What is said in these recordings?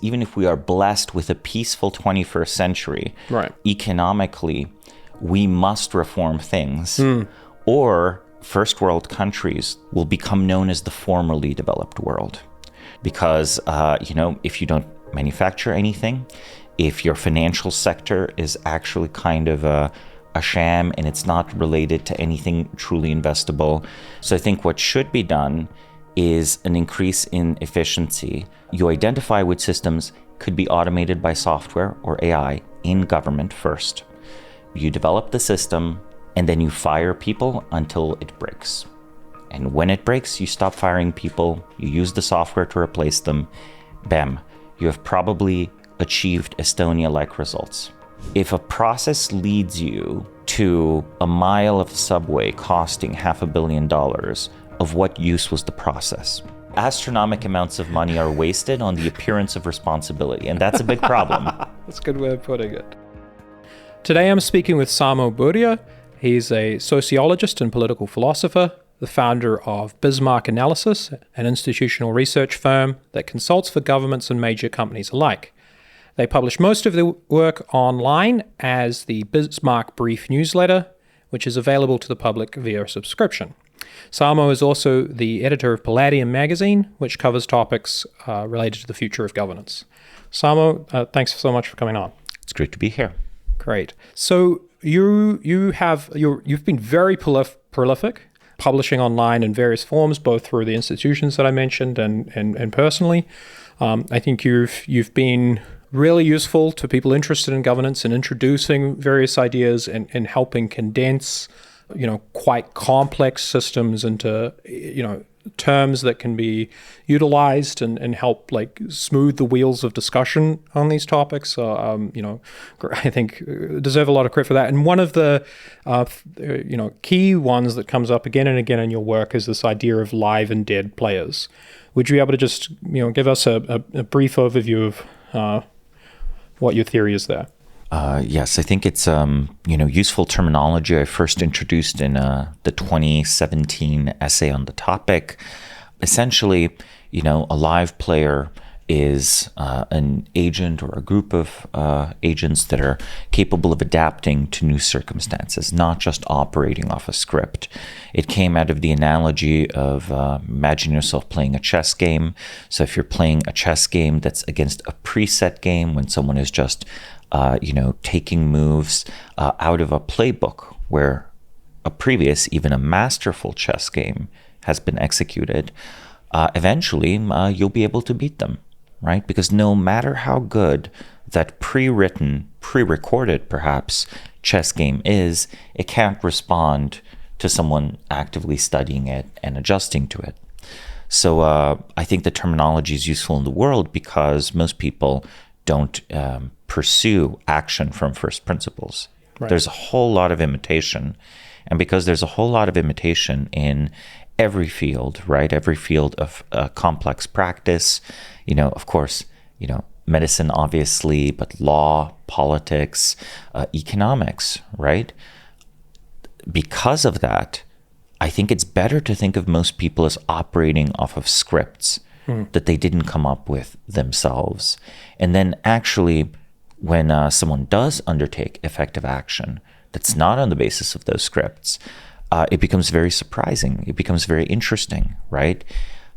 Even if we are blessed with a peaceful 21st century, economically, we must reform things, or first world countries will become known as the formerly developed world. Because, if you don't manufacture anything, if your financial sector is actually kind of a sham and it's not related to anything truly investable. So I think what should be done is an increase in efficiency. You identify which systems could be automated by software or AI in government first. You develop the system, and then you fire people until it breaks. And when it breaks, you stop firing people, you use the software to replace them. Bam, you have probably achieved Estonia-like results. If a process leads you to a mile of subway costing $500 million, of what use was the process? Astronomical amounts of money are wasted on the appearance of responsibility, and that's a big problem. That's a good way of putting it. Today I'm speaking with Samo Burja. He's a sociologist and political philosopher, the founder of Bismarck Analysis, an institutional research firm that consults for governments and major companies alike. They publish most of their work online as the Bismarck Brief newsletter, which is available to the public via subscription. Samo is also the editor of Palladium Magazine, which covers topics related to the future of governance. Samo, thanks so much for coming on. It's great to be here. Great. So you've been very prolific, publishing online in various forms, both through the institutions that I mentioned and personally. I think you've been really useful to people interested in governance and introducing various ideas and helping condense, quite complex systems into, terms that can be utilized and help smooth the wheels of discussion on these topics. So, I think deserve a lot of credit for that. And one of the, key ones that comes up again and again in your work is this idea of live and dead players. Would you be able to just, give us a brief overview of what your theory is there? Yes, I think it's useful terminology I first introduced in the 2017 essay on the topic. Essentially, a live player is an agent or a group of agents that are capable of adapting to new circumstances, not just operating off a script. It came out of the analogy of imagine yourself playing a chess game. So if you're playing a chess game that's against a preset game, when someone is just taking moves out of a playbook where a previous, even a masterful chess game has been executed, eventually you'll be able to beat them, right? Because no matter how good that pre-written, pre-recorded perhaps chess game is, it can't respond to someone actively studying it and adjusting to it. So I think the terminology is useful in the world because most people don't pursue action from first principles. Right. There's a whole lot of imitation. And because there's a whole lot of imitation in every field, right? Every field of complex practice, of course, medicine, obviously, but law, politics, economics, right? Because of that, I think it's better to think of most people as operating off of scripts that they didn't come up with themselves. And then actually, when someone does undertake effective action that's not on the basis of those scripts, it becomes very surprising. It becomes very interesting, right?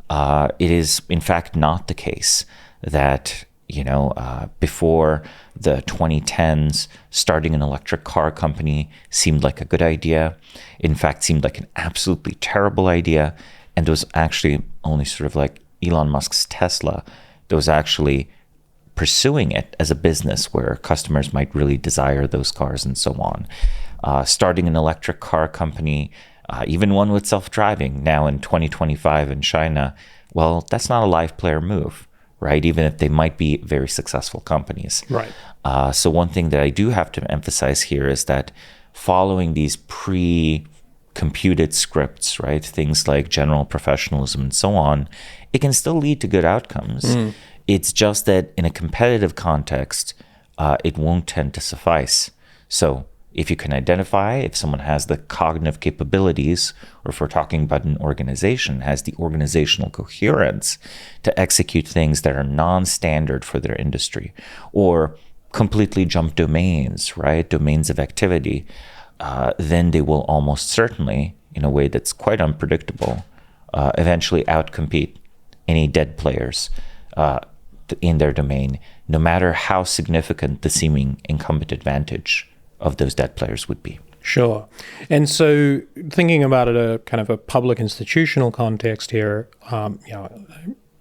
It is, in fact, not the case that, before the 2010s, starting an electric car company seemed like a good idea. In fact, seemed like an absolutely terrible idea. And it was actually only sort of like Elon Musk's Tesla that was actually pursuing it as a business where customers might really desire those cars and so on. Starting an electric car company, even one with self-driving now in 2025 in China, well, that's not a live player move, right? Even if they might be very successful companies. Right. So one thing that I do have to emphasize here is that following these pre-computed scripts, right, things like general professionalism and so on, it can still lead to good outcomes. It's just that in a competitive context, it won't tend to suffice. So if you can identify if someone has the cognitive capabilities, or if we're talking about an organization, has the organizational coherence to execute things that are non-standard for their industry, or completely jump domains, right? Domains of activity, then they will almost certainly, in a way that's quite unpredictable, eventually outcompete any dead players in their domain, no matter how significant the seeming incumbent advantage of those dead players would be. Sure. And so thinking about it a kind of a public institutional context here, I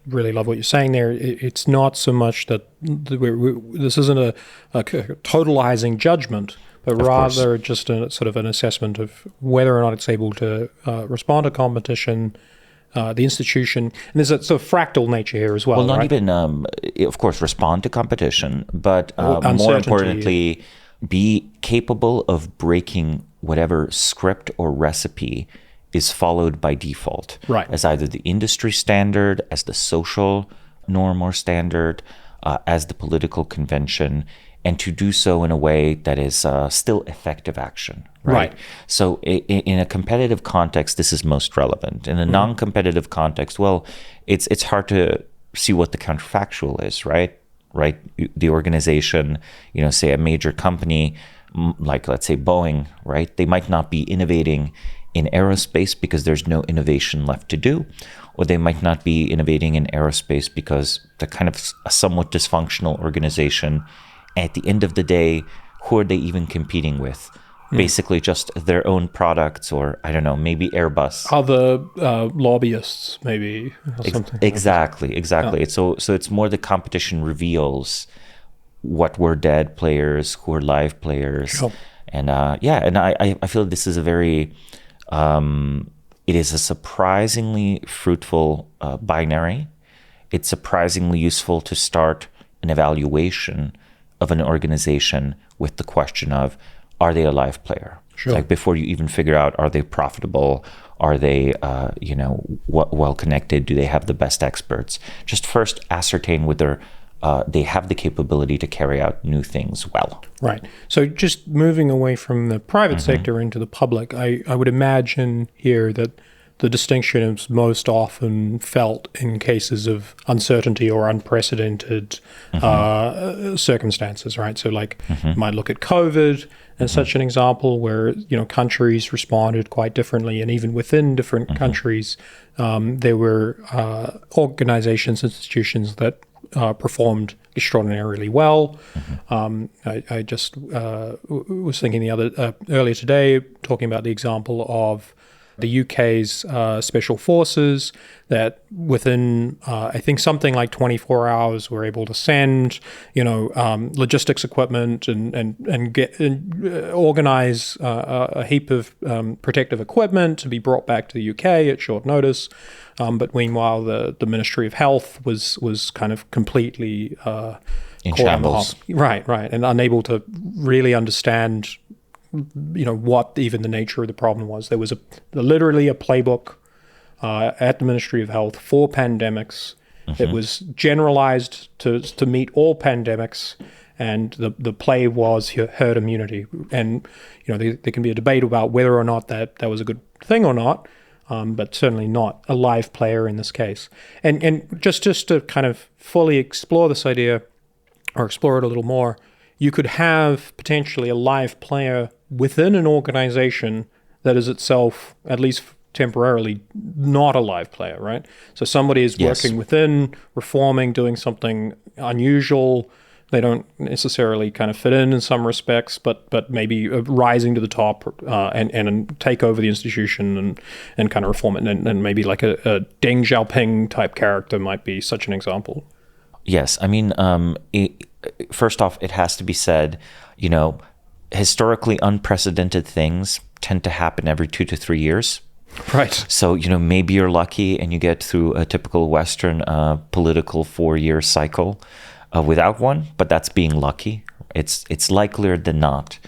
really love what you're saying there. It's not so much that this isn't a totalizing judgment, but rather just a sort of an assessment of whether or not it's able to respond to competition, the institution. And there's a sort of fractal nature here as well. Well, not right? even, of course, respond to competition, but more importantly, be capable of breaking whatever script or recipe is followed by default, right, as either the industry standard, as the social norm or standard, as the political convention, and to do so in a way that is still effective action. Right. So in a competitive context, this is most relevant. In a non-competitive context, well, it's hard to see what the counterfactual is, right? Right. The organization, say a major company, like let's say Boeing, right? They might not be innovating in aerospace because there's no innovation left to do, or they might not be innovating in aerospace because they're kind of a somewhat dysfunctional organization. At the end of the day, who are they even competing with? Basically just their own products, or I don't know, maybe Airbus. Other lobbyists, maybe, or something. Exactly. Yeah. So it's more the competition reveals what were dead players, who are live players. Sure. And I feel this is it is a surprisingly fruitful binary. It's surprisingly useful to start an evaluation of an organization with the question of, are they a live player? Sure. Like before you even figure out, are they profitable? Are they, well connected? Do they have the best experts? Just first ascertain whether they have the capability to carry out new things well. Right. So just moving away from the private sector into the public, I would imagine here that the distinction is most often felt in cases of uncertainty or unprecedented circumstances, right? So like you might look at COVID as such an example where, countries responded quite differently. And even within different countries, there were organizations, institutions that performed extraordinarily well. I just was thinking earlier today, talking about the example of the UK's special forces that within, I think, something like 24 hours were able to send, logistics equipment and get organize a heap of protective equipment to be brought back to the UK at short notice. But meanwhile, the Ministry of Health was kind of completely in shambles. Right, and unable to really understand what even the nature of the problem was. There was literally a playbook at the Ministry of Health for pandemics. It was generalized to meet all pandemics, and the play was herd immunity. And there can be a debate about whether or not that was a good thing or not, but certainly not a live player in this case. And just to kind of fully explore this idea, or explore it a little more, you could have potentially a live player within an organization that is itself, at least temporarily, not a live player, right? So somebody is working within, reforming, doing something unusual. They don't necessarily kind of fit in some respects, but maybe rising to the top and take over the institution and kind of reform it. And maybe like a Deng Xiaoping type character might be such an example. Yes. I mean, first off, it has to be said, historically unprecedented things tend to happen every 2 to 3 years. Right. So, maybe you're lucky and you get through a typical Western political 4-year cycle without one, but that's being lucky. It's likelier than not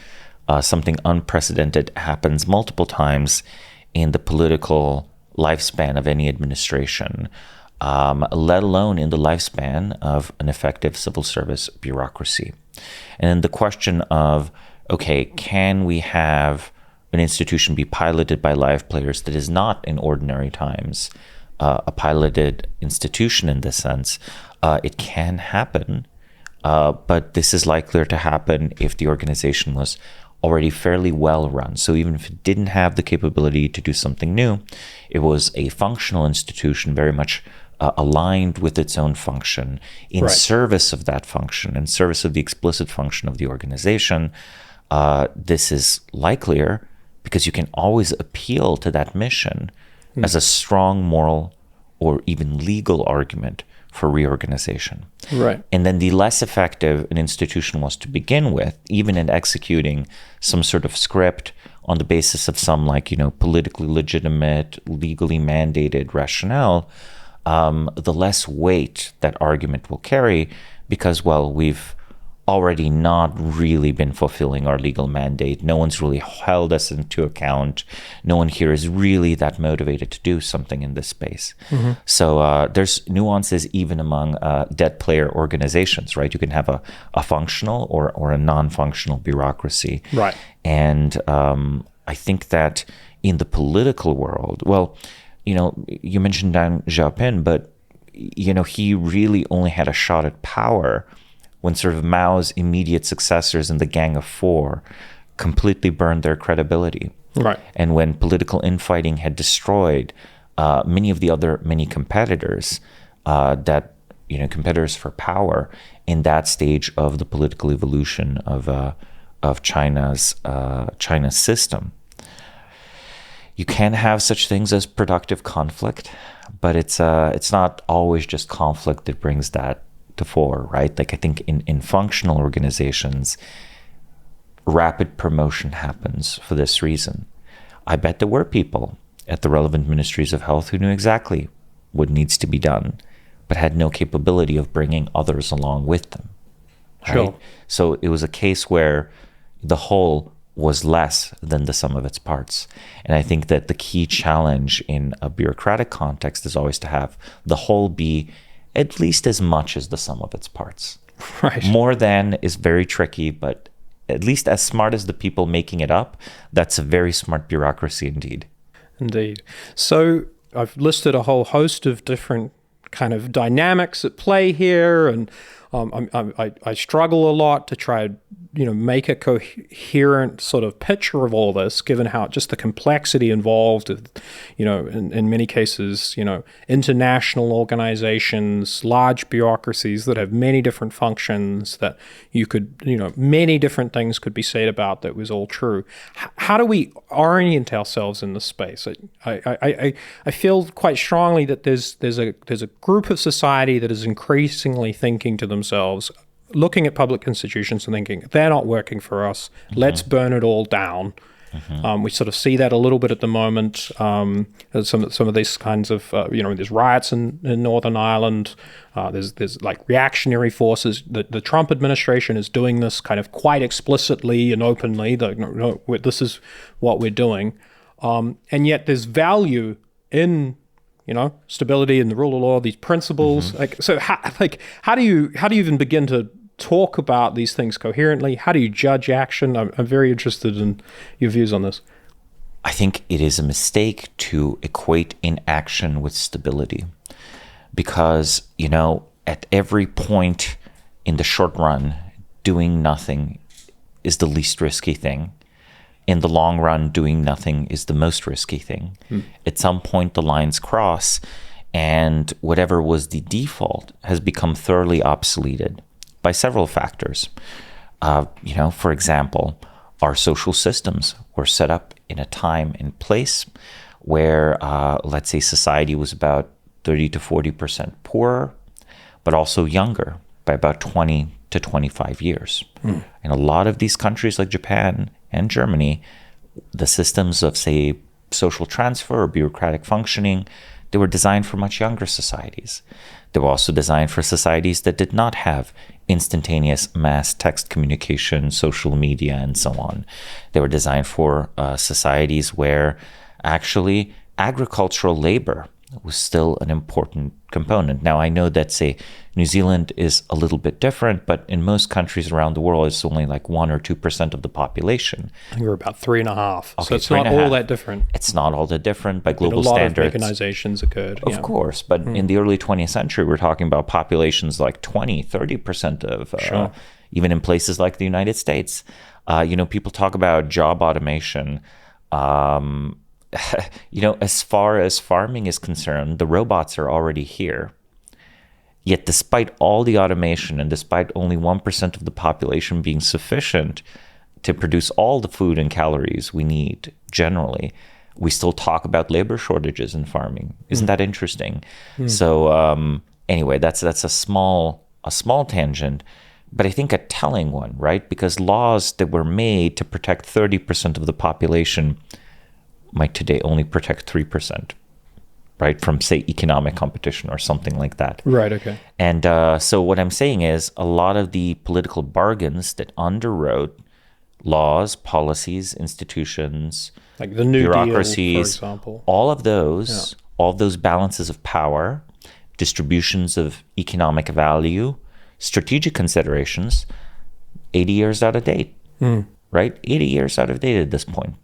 something unprecedented happens multiple times in the political lifespan of any administration, let alone in the lifespan of an effective civil service bureaucracy. And then the question of okay, can we have an institution be piloted by live players that is not in ordinary times a piloted institution in this sense? It can happen, but this is likelier to happen if the organization was already fairly well run. So even if it didn't have the capability to do something new, it was a functional institution, very much aligned with its own function, in service of that function, in service of the explicit function of the organization. This is likelier because you can always appeal to that mission as a strong moral or even legal argument for reorganization. Right. And then the less effective an institution was to begin with, even in executing some sort of script on the basis of some politically legitimate, legally mandated rationale, the less weight that argument will carry because, well, we've already not really been fulfilling our legal mandate. No one's really held us into account. No one here is really that motivated to do something in this space. Mm-hmm. So there's nuances even among dead player organizations, right? You can have a functional or a non-functional bureaucracy. Right. And I think that in the political world, well, you mentioned Deng Xiaoping, but, he really only had a shot at power when sort of Mao's immediate successors in the Gang of Four completely burned their credibility. Right. And when political infighting had destroyed many competitors, competitors for power in that stage of the political evolution of China's system. You can have such things as productive conflict, but it's not always just conflict that brings that to fore, right? Like I think in functional organizations, rapid promotion happens for this reason. I bet there were people at the relevant ministries of health who knew exactly what needs to be done, but had no capability of bringing others along with them. Right? Sure. So it was a case where the whole was less than the sum of its parts. And I think that the key challenge in a bureaucratic context is always to have the whole be at least as much as the sum of its parts. Right. More than is very tricky, but at least as smart as the people making it up, that's a very smart bureaucracy indeed. Indeed. So I've listed a whole host of different kind of dynamics at play here, and I struggle a lot to try make a coherent sort of picture of all this, given how just the complexity involved, in many cases, international organizations, large bureaucracies that have many different functions that you could, many different things could be said about that was all true. How do we orient ourselves in this space? I feel quite strongly that there's a group of society that is increasingly thinking to themselves, looking at public institutions and thinking, they're not working for us. Mm-hmm. Let's burn it all down. Mm-hmm. We sort of see that a little bit at the moment. Some of these kinds of, there's riots in Northern Ireland. There's like reactionary forces. The Trump administration is doing this kind of quite explicitly and openly. This is what we're doing. And yet there's value in stability and the rule of law, these principles. Mm-hmm. How do you even begin to talk about these things coherently? How do you judge action? I'm very interested in your views on this. I think it is a mistake to equate inaction with stability because, at every point in the short run, doing nothing is the least risky thing. In the long run, doing nothing is the most risky thing. At some point, the lines cross, and whatever was the default has become thoroughly obsoleted by several factors. For example, our social systems were set up in a time and place where, let's say, society was about 30 to 40% poorer, but also younger by about 20 to 25 years. In a lot of these countries like Japan and Germany, the systems of, say, social transfer or bureaucratic functioning, they were designed for much younger societies. They were also designed for societies that did not have instantaneous mass text communication, social media, and so on. They were designed for societies where actually agricultural labor was still an important component. Now, I know that, say, New Zealand is a little bit different, but in most countries around the world, it's only like 1 or 2% of the population. I think we're about 3.5. Okay, so it's not all that different. It's not all that different by global a lot standards. of mechanizations occurred. Of course, but in the early 20th century, we're talking about populations like 20, 30% of, even in places like the United States. People talk about job automation. As far as farming is concerned, the robots are already here. Yet despite all the automation and despite only 1% of the population being sufficient to produce all the food and calories we need generally, we still talk about labor shortages in farming. Isn't that interesting? So anyway, that's a small tangent, but I think a telling one, right? Because laws that were made to protect 30% of the population might today only protect 3%, right? From, say, economic competition or something like that. Right, okay. And so what I'm saying is a lot of the political bargains that underwrote laws, policies, institutions, like the New bureaucracies, Deal, for example. all of those balances of power, distributions of economic value, strategic considerations, 80 years out of date, right? 80 years out of date at this point.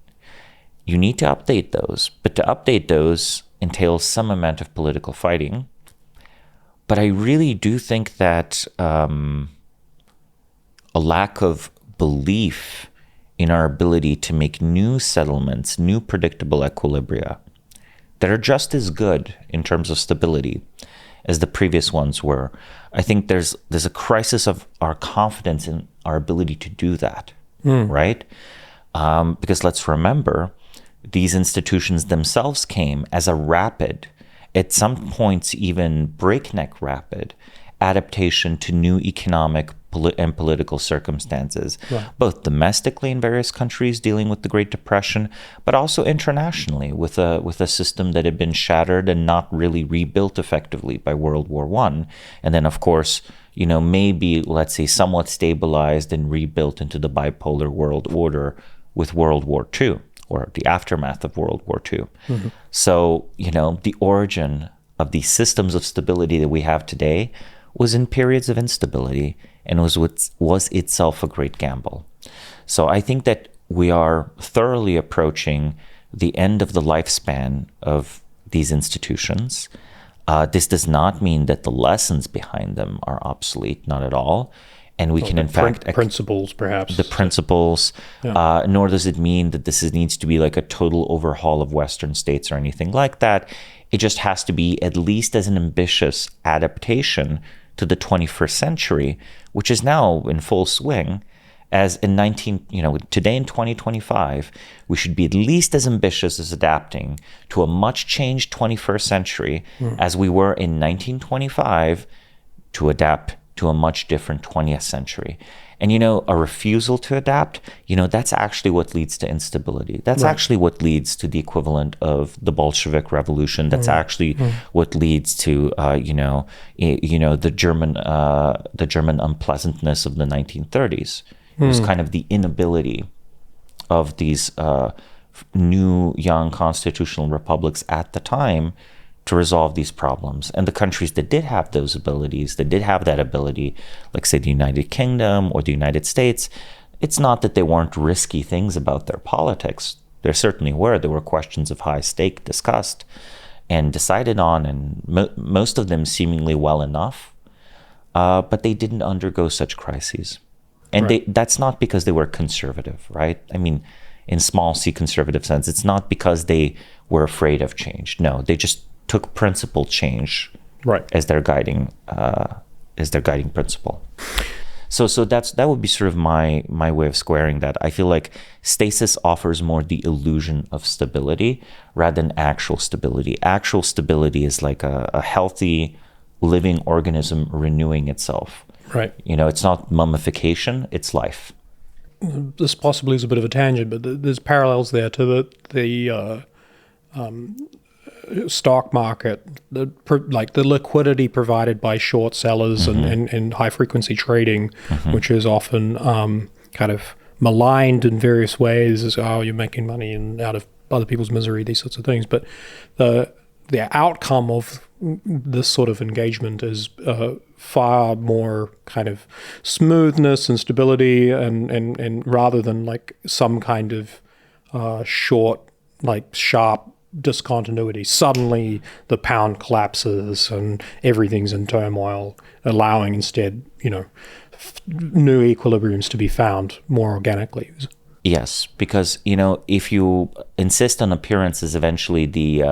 You need to update those, but to update those entails some amount of political fighting. But I really do think that a lack of belief in our ability to make new settlements, new predictable equilibria that are just as good in terms of stability as the previous ones were. I think there's a crisis of our confidence in our ability to do that, right? Because let's remember, these institutions themselves came as a rapid, at some points even breakneck rapid, adaptation to new economic and political circumstances, both domestically in various countries dealing with the Great Depression, but also internationally with a system that had been shattered and not really rebuilt effectively by World War I. And then, of course, maybe, let's say, somewhat stabilized and rebuilt into the bipolar world order with World War II, or the aftermath of World War II. So, the origin of the systems of stability that we have today was in periods of instability and was itself a great gamble. So I think that we are thoroughly approaching the end of the lifespan of these institutions. This does not mean that the lessons behind them are obsolete, not at all. And we can, in fact, principles, perhaps. The principles, nor does it mean that this needs to be like a total overhaul of Western states or anything like that. It just has to be at least as an ambitious adaptation to the 21st century, which is now in full swing. As in today in 2025, we should be at least as ambitious as adapting to a much changed 21st century as we were in 1925 to adapt to a much different 20th century. And, a refusal to adapt, that's actually what leads to instability. That's actually what leads to the equivalent of the Bolshevik Revolution. That's actually what leads to, the German unpleasantness of the 1930s. It was kind of the inability of these new, young constitutional republics at the time to resolve these problems. And the countries that did have those abilities, that did have that ability, like, say, the United Kingdom or the United States, it's not that they weren't risky things about their politics. There certainly were. There were questions of high stake discussed and decided on, and most of them seemingly well enough, but they didn't undergo such crises. And that's not because they were conservative, right? I mean, in small c conservative sense, it's not because they were afraid of change. No, they just took principled change as their guiding principle. So that would be sort of my way of squaring that. I feel like stasis offers more the illusion of stability rather than actual stability. Actual stability is like a healthy living organism renewing itself. Right. It's not mummification, it's life. This possibly is a bit of a tangent, but there's parallels there to the stock market, the liquidity provided by short sellers and high frequency trading, which is often kind of maligned in various ways as, you're making money and out of other people's misery, these sorts of things. But the outcome of this sort of engagement is far more kind of smoothness and stability, and rather than like some kind of short, like sharp discontinuity. Suddenly the pound collapses and everything's in turmoil, allowing instead, new equilibriums to be found more organically. Yes, because if you insist on appearances, eventually the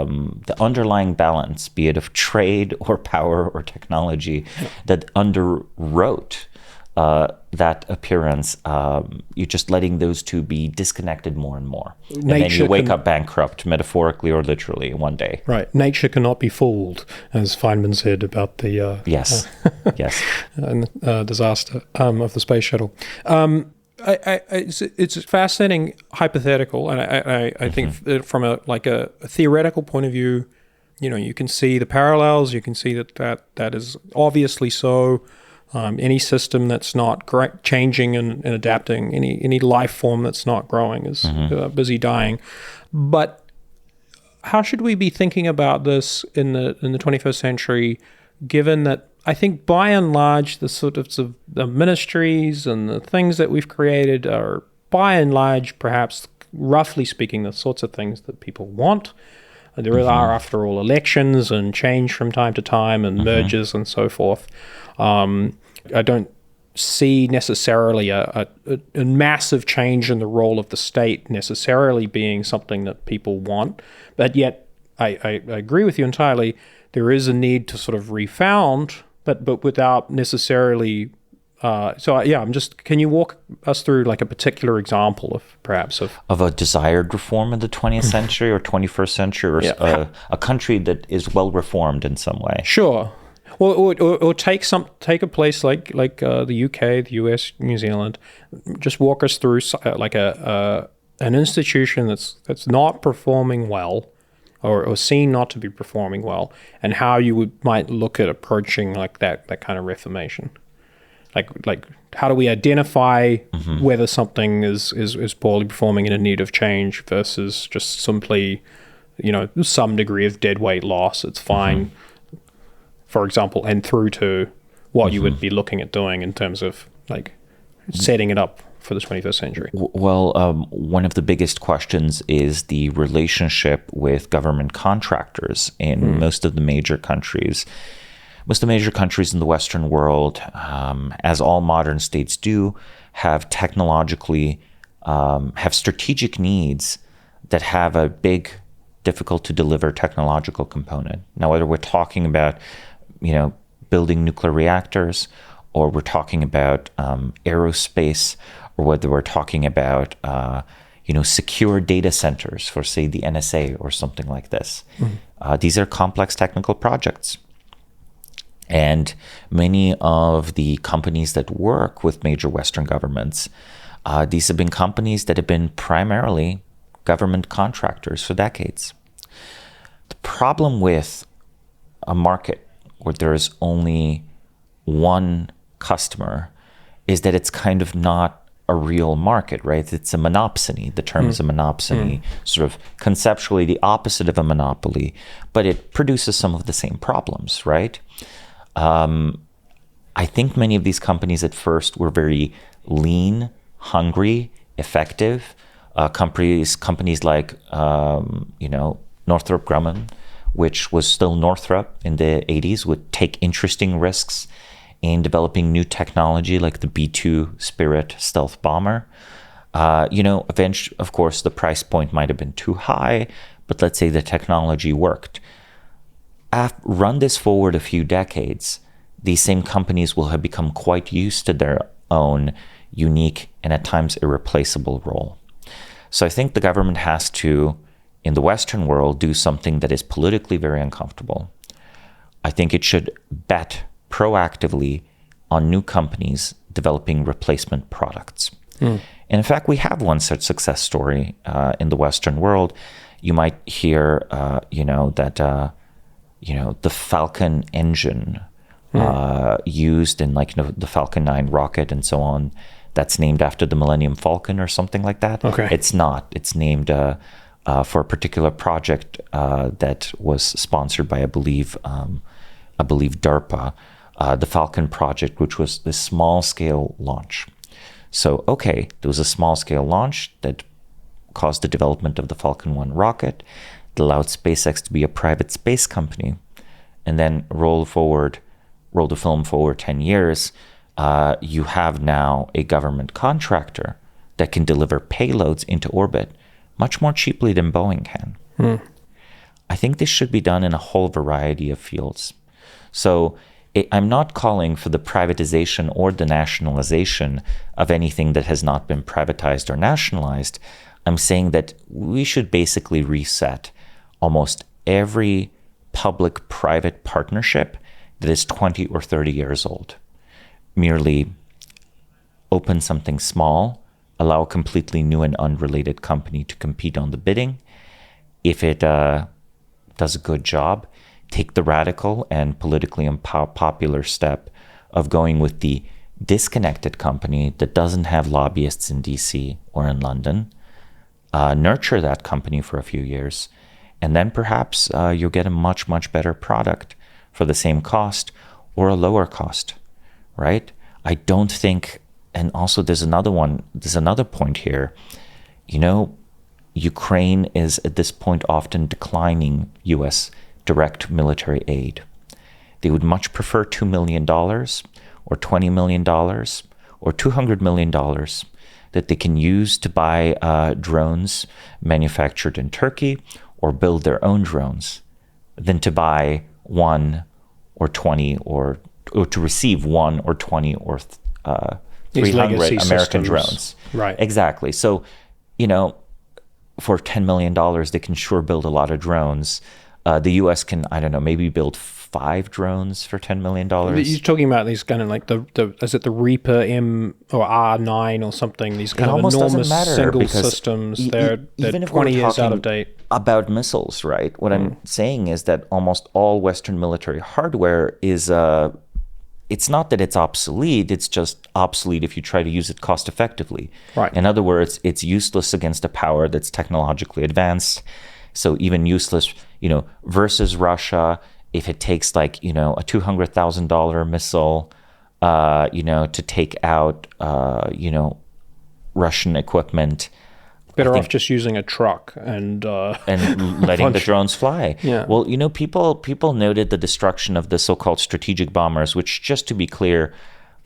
underlying balance, be it of trade or power or technology, that underwrote that appearance, you're just letting those two be disconnected more and more. And then you wake up bankrupt, metaphorically or literally, one day. Right. Nature cannot be fooled, as Feynman said about the yes. disaster of the space shuttle. It's a fascinating hypothetical, and I think that from a theoretical point of view, you can see the parallels. You can see that is obviously so. Any system that's not changing and adapting, any life form that's not growing is busy dying. But how should we be thinking about this in the 21st century, given that I think by and large the sort of the ministries and the things that we've created are by and large, perhaps roughly speaking, the sorts of things that people want. There are, after all, elections and change from time to time and mergers and so forth. I don't see necessarily a massive change in the role of the state necessarily being something that people want. But yet, I agree with you entirely. There is a need to sort of refound, but without necessarily... can you walk us through like a particular example of a desired reform in the 20th century or 21st century, or a country that is well reformed in some way? Sure. Or take a place like the UK, the US, New Zealand. Just walk us through like an institution that's not performing well, or seen not to be performing well, and how you might look at approaching like that kind of reformation. Like how do we identify whether something is poorly performing and in need of change versus just simply, some degree of dead weight loss? It's fine. For example, and through to what you would be looking at doing in terms of like setting it up for the 21st century. Well, one of the biggest questions is the relationship with government contractors in most of the major countries. Most of the major countries in the Western world, as all modern states do, have strategic needs that have a big, difficult to deliver technological component. Now, whether we're talking about building nuclear reactors, or we're talking about aerospace, or whether we're talking about secure data centers for, say, the NSA or something like this. These are complex technical projects. And many of the companies that work with major Western governments, these have been companies that have been primarily government contractors for decades. The problem with a market where there is only one customer is that it's kind of not a real market, right? It's a monopsony. The term is a monopsony, sort of conceptually the opposite of a monopoly, but it produces some of the same problems, right? I think many of these companies at first were very lean, hungry, effective. Companies like, Northrop Grumman, which was still Northrop in the 80s, would take interesting risks in developing new technology like the B-2 Spirit stealth bomber. Eventually, of course, the price point might have been too high, but let's say the technology worked. Run this forward a few decades, these same companies will have become quite used to their own unique and at times irreplaceable role. So I think the government has to, in the Western world, do something that is politically very uncomfortable. I think it should bet proactively on new companies developing replacement products. And in fact, we have one such success story in the Western world. You might hear, that the Falcon engine used in the Falcon 9 rocket and so on, that's named after the Millennium Falcon or something like that. Okay. It's not. It's named for a particular project that was sponsored by, I believe DARPA, the Falcon project, which was this small-scale launch. So, okay, there was a small-scale launch that caused the development of the Falcon 1 rocket, that allowed SpaceX to be a private space company, and then roll the film forward 10 years, you have now a government contractor that can deliver payloads into orbit much more cheaply than Boeing can. I think this should be done in a whole variety of fields. So I'm not calling for the privatization or the nationalization of anything that has not been privatized or nationalized. I'm saying that we should basically reset almost every public-private partnership that is 20 or 30 years old. Merely open something small, allow a completely new and unrelated company to compete on the bidding. If it does a good job, take the radical and politically unpopular step of going with the disconnected company that doesn't have lobbyists in DC or in London, nurture that company for a few years, and then perhaps you'll get a much, much better product for the same cost or a lower cost, right? I don't think, and also there's another point here. You know, Ukraine is at this point often declining U.S. direct military aid. They would much prefer $2 million or $20 million or $200 million that they can use to buy drones manufactured in Turkey or build their own drones than to buy 1 or 20 or to receive 1 or 20 or 300 American systems. drones. Right. Exactly. So, you know, for $10 million, they can sure build a lot of drones. The U.S. can, I don't know, maybe build 5 drones for $10 million. You're talking about these kind of like is it the Reaper M or R9 or something? These kind of enormous single systems. They're 20 years out of date. About missiles, right? What I'm saying is that almost all Western military hardware is, it's not that it's obsolete, it's just obsolete if you try to use it cost effectively. Right. In other words, it's useless against a power that's technologically advanced. So even useless, versus Russia, if it takes like, a $200,000 missile, to take out, Russian equipment. Better off just using a truck and letting the drones fly. Yeah. Well, people noted the destruction of the so-called strategic bombers, which, just to be clear,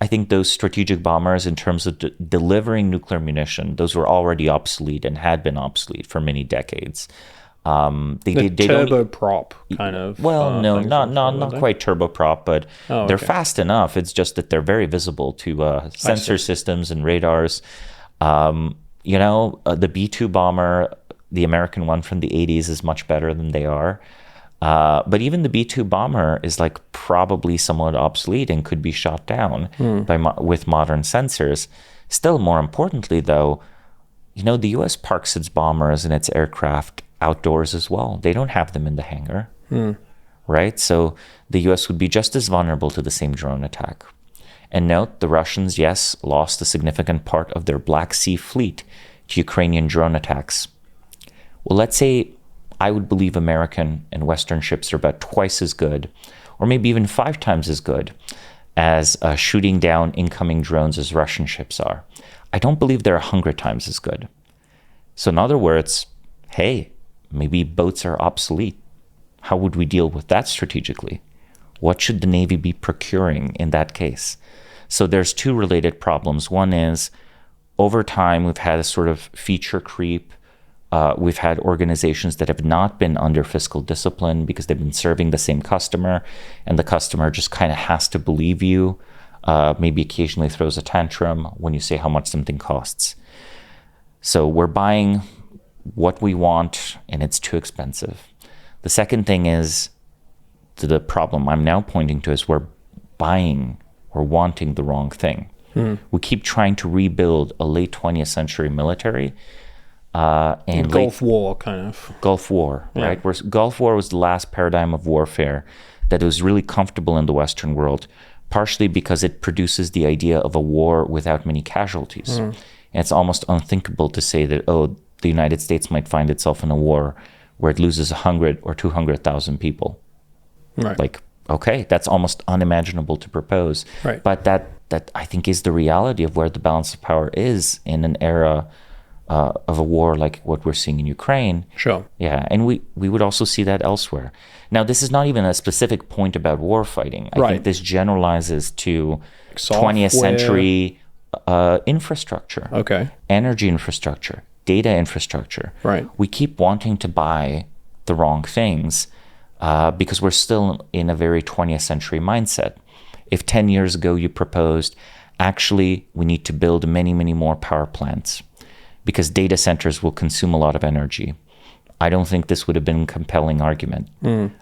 I think those strategic bombers, in terms of delivering nuclear munition, those were already obsolete and had been obsolete for many decades. The turboprop kind of. Well, no, not quite turboprop, but they're fast enough. It's just that they're very visible to sensor systems and radars. The B-2 bomber, the American one from the 80s, is much better than they are. But even the B-2 bomber is like probably somewhat obsolete and could be shot down with modern sensors. Still, more importantly, though, the U.S. parks its bombers and its aircraft outdoors as well. They don't have them in the hangar, right? So the U.S. would be just as vulnerable to the same drone attack. And note, the Russians, yes, lost a significant part of their Black Sea fleet to Ukrainian drone attacks. Well, let's say I would believe American and Western ships are about twice as good, or maybe even 5 times as good, as shooting down incoming drones as Russian ships are. I don't believe they're 100 times as good. So in other words, hey, maybe boats are obsolete. How would we deal with that strategically? What should the Navy be procuring in that case? So there's 2 related problems. One is, over time, we've had a sort of feature creep. We've had organizations that have not been under fiscal discipline because they've been serving the same customer, and the customer just kind of has to believe you, maybe occasionally throws a tantrum when you say how much something costs. So we're buying what we want, and it's too expensive. The second thing is, the problem I'm now pointing to is we're buying or wanting the wrong thing. We keep trying to rebuild a late 20th century military. And Gulf War, kind of. Gulf War, right? Where Gulf War was the last paradigm of warfare that was really comfortable in the Western world, partially because it produces the idea of a war without many casualties. And it's almost unthinkable to say that, the United States might find itself in a war where it loses 100 or 200,000 people. Right. Like, okay, that's almost unimaginable to propose. Right. But that I think is the reality of where the balance of power is in an era of a war like what we're seeing in Ukraine. Sure. Yeah, and we would also see that elsewhere. Now, this is not even a specific point about war fighting. I think this generalizes to Software. 20th century infrastructure, energy infrastructure, data infrastructure. Right. We keep wanting to buy the wrong things because we're still in a very 20th century mindset. If 10 years ago you proposed, actually, we need to build many, many more power plants because data centers will consume a lot of energy, I don't think this would have been a compelling argument.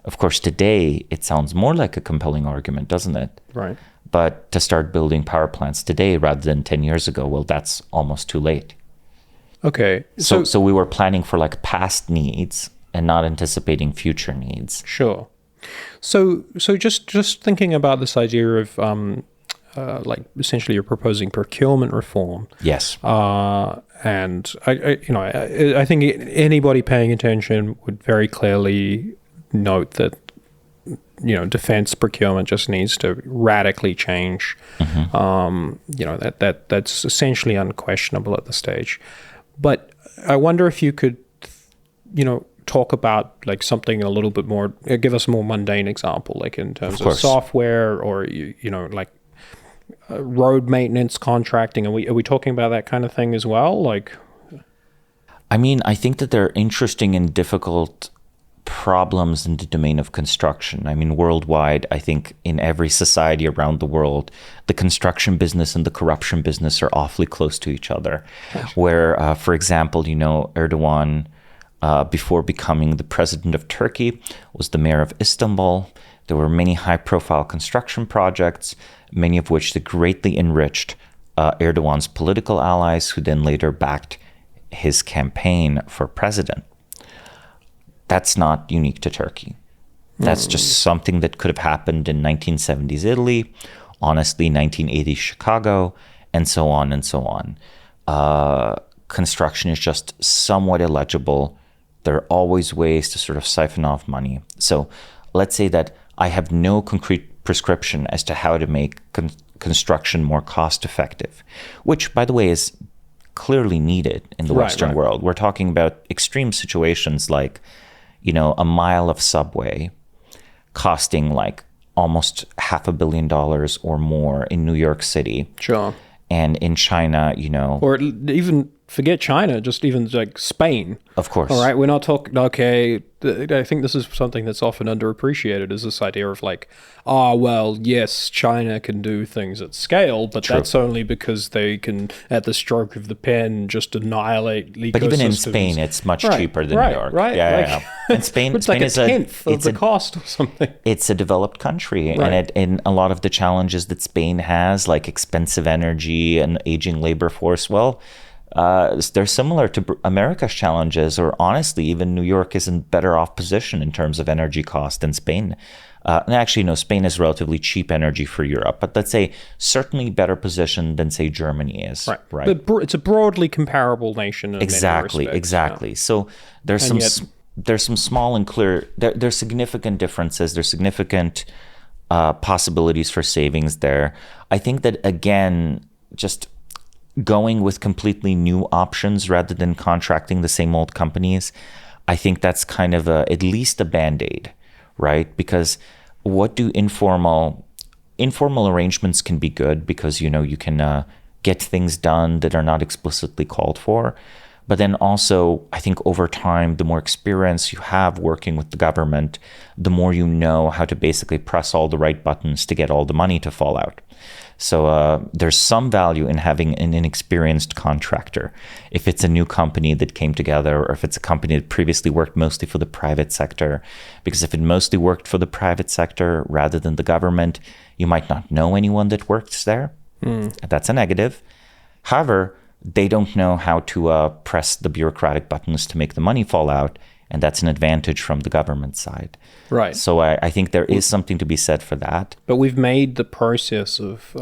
Of course, today, it sounds more like a compelling argument, doesn't it? Right. But to start building power plants today rather than 10 years ago, well, that's almost too late. Okay. So we were planning for like past needs and not anticipating future needs. Sure. So just thinking about this idea of like essentially you're proposing procurement reform. Yes. And I think anybody paying attention would very clearly note that defense procurement just needs to radically change. That's essentially unquestionable at this stage. But I wonder if you could, talk about like something a little bit more, give us a more mundane example, like in terms of software or, like road maintenance contracting. Are we talking about that kind of thing as well? Like, I mean, I think that there are interesting and difficult problems in the domain of construction. I mean, worldwide, I think in every society around the world, the construction business and the corruption business are awfully close to each other. Where, for example, Erdogan, before becoming the president of Turkey, was the mayor of Istanbul. There were many high-profile construction projects, many of which that greatly enriched Erdogan's political allies, who then later backed his campaign for president. That's not unique to Turkey. That's just something that could have happened in 1970s Italy, honestly, 1980s Chicago, and so on and so on. Construction is just somewhat illegible. There are always ways to sort of siphon off money. So let's say that I have no concrete prescription as to how to make construction more cost effective, which, by the way, is clearly needed in the Western world. We're talking about extreme situations like, a mile of subway costing like almost $500 million or more in New York City. Sure. And in China, or even forget China, just even like Spain. Of course. All right. We're not talking, okay. I think this is something that's often underappreciated, is this idea of like, well, yes, China can do things at scale, but that's only because they can, at the stroke of the pen, just annihilate ecosystems. But even in Spain, it's much cheaper than New York. Right. Yeah. And Spain, it's like a tenth of the cost or something. It's a developed country. And a lot of the challenges that Spain has, like expensive energy and aging labor force, well, they're similar to America's challenges, or honestly, even New York is in better off position in terms of energy cost than Spain. And actually, no, Spain is relatively cheap energy for Europe, but let's say certainly better position than, say, Germany is. Right. But it's a broadly comparable nation. In exactly. Many respects, yeah. So there's some small and clear. There's significant differences. There's significant possibilities for savings there. I think that again, just going with completely new options rather than contracting the same old companies, I think that's kind of at least a Band-Aid, right? Because what do informal arrangements can be good because, you can get things done that are not explicitly called for. But then also, I think over time, the more experience you have working with the government, the more you know how to basically press all the right buttons to get all the money to fall out. So there's some value in having an inexperienced contractor. If it's a new company that came together, or if it's a company that previously worked mostly for the private sector, because if it mostly worked for the private sector rather than the government, you might not know anyone that works there. That's a negative. However, they don't know how to press the bureaucratic buttons to make the money fall out, and that's an advantage from the government side. Right. So I think there is something to be said for that. But we've made the process of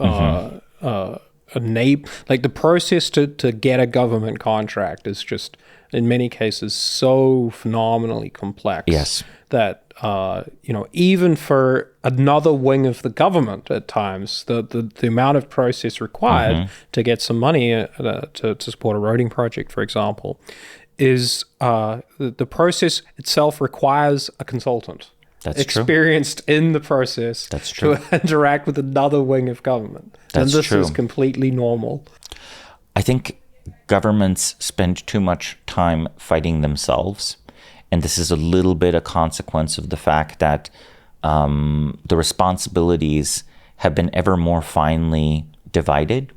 like the process to get a government contract is just in many cases so phenomenally complex. Yes. That even for another wing of the government at times, the amount of process required to get some money to support a roading project, for example, is the process itself requires a consultant. That's experienced in the process. That's true. To interact with another wing of government. That's and this true. is completely normal. I think governments spend too much time fighting themselves. And this is a little bit a consequence of the fact that the responsibilities have been ever more finely divided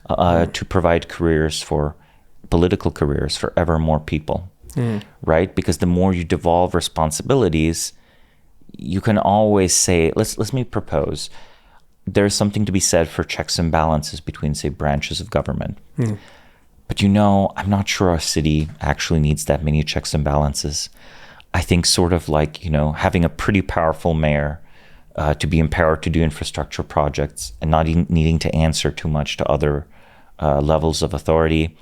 to provide political careers for ever more people, right? Because the more you devolve responsibilities, you can always say, let me propose, there's something to be said for checks and balances between, say, branches of government. But I'm not sure our city actually needs that many checks and balances. I think sort of like, having a pretty powerful mayor to be empowered to do infrastructure projects and not needing to answer too much to other levels of authority.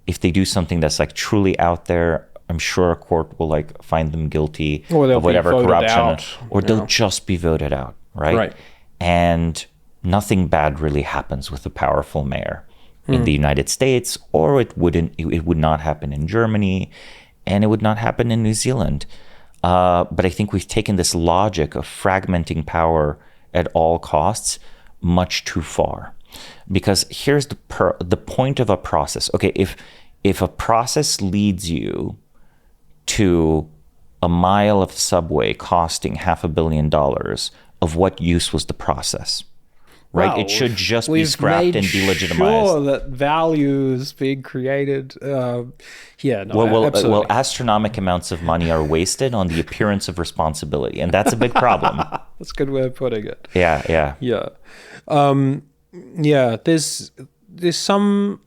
If they do something that's like truly out there, I'm sure a court will like find them guilty of whatever corruption, or they'll just be voted out, right? And nothing bad really happens with a powerful mayor in the United States, or it would not happen in Germany, and it would not happen in New Zealand. But I think we've taken this logic of fragmenting power at all costs much too far. Because here's the point of a process. Okay, if a process leads you to a mile of subway costing $500 million, of what use was the process? Right? Wow, it should just be scrapped and delegitimized. Sure that value is being created. Absolutely. Well, astronomical amounts of money are wasted on the appearance of responsibility, and that's a big problem. That's a good way of putting it. Yeah. There's some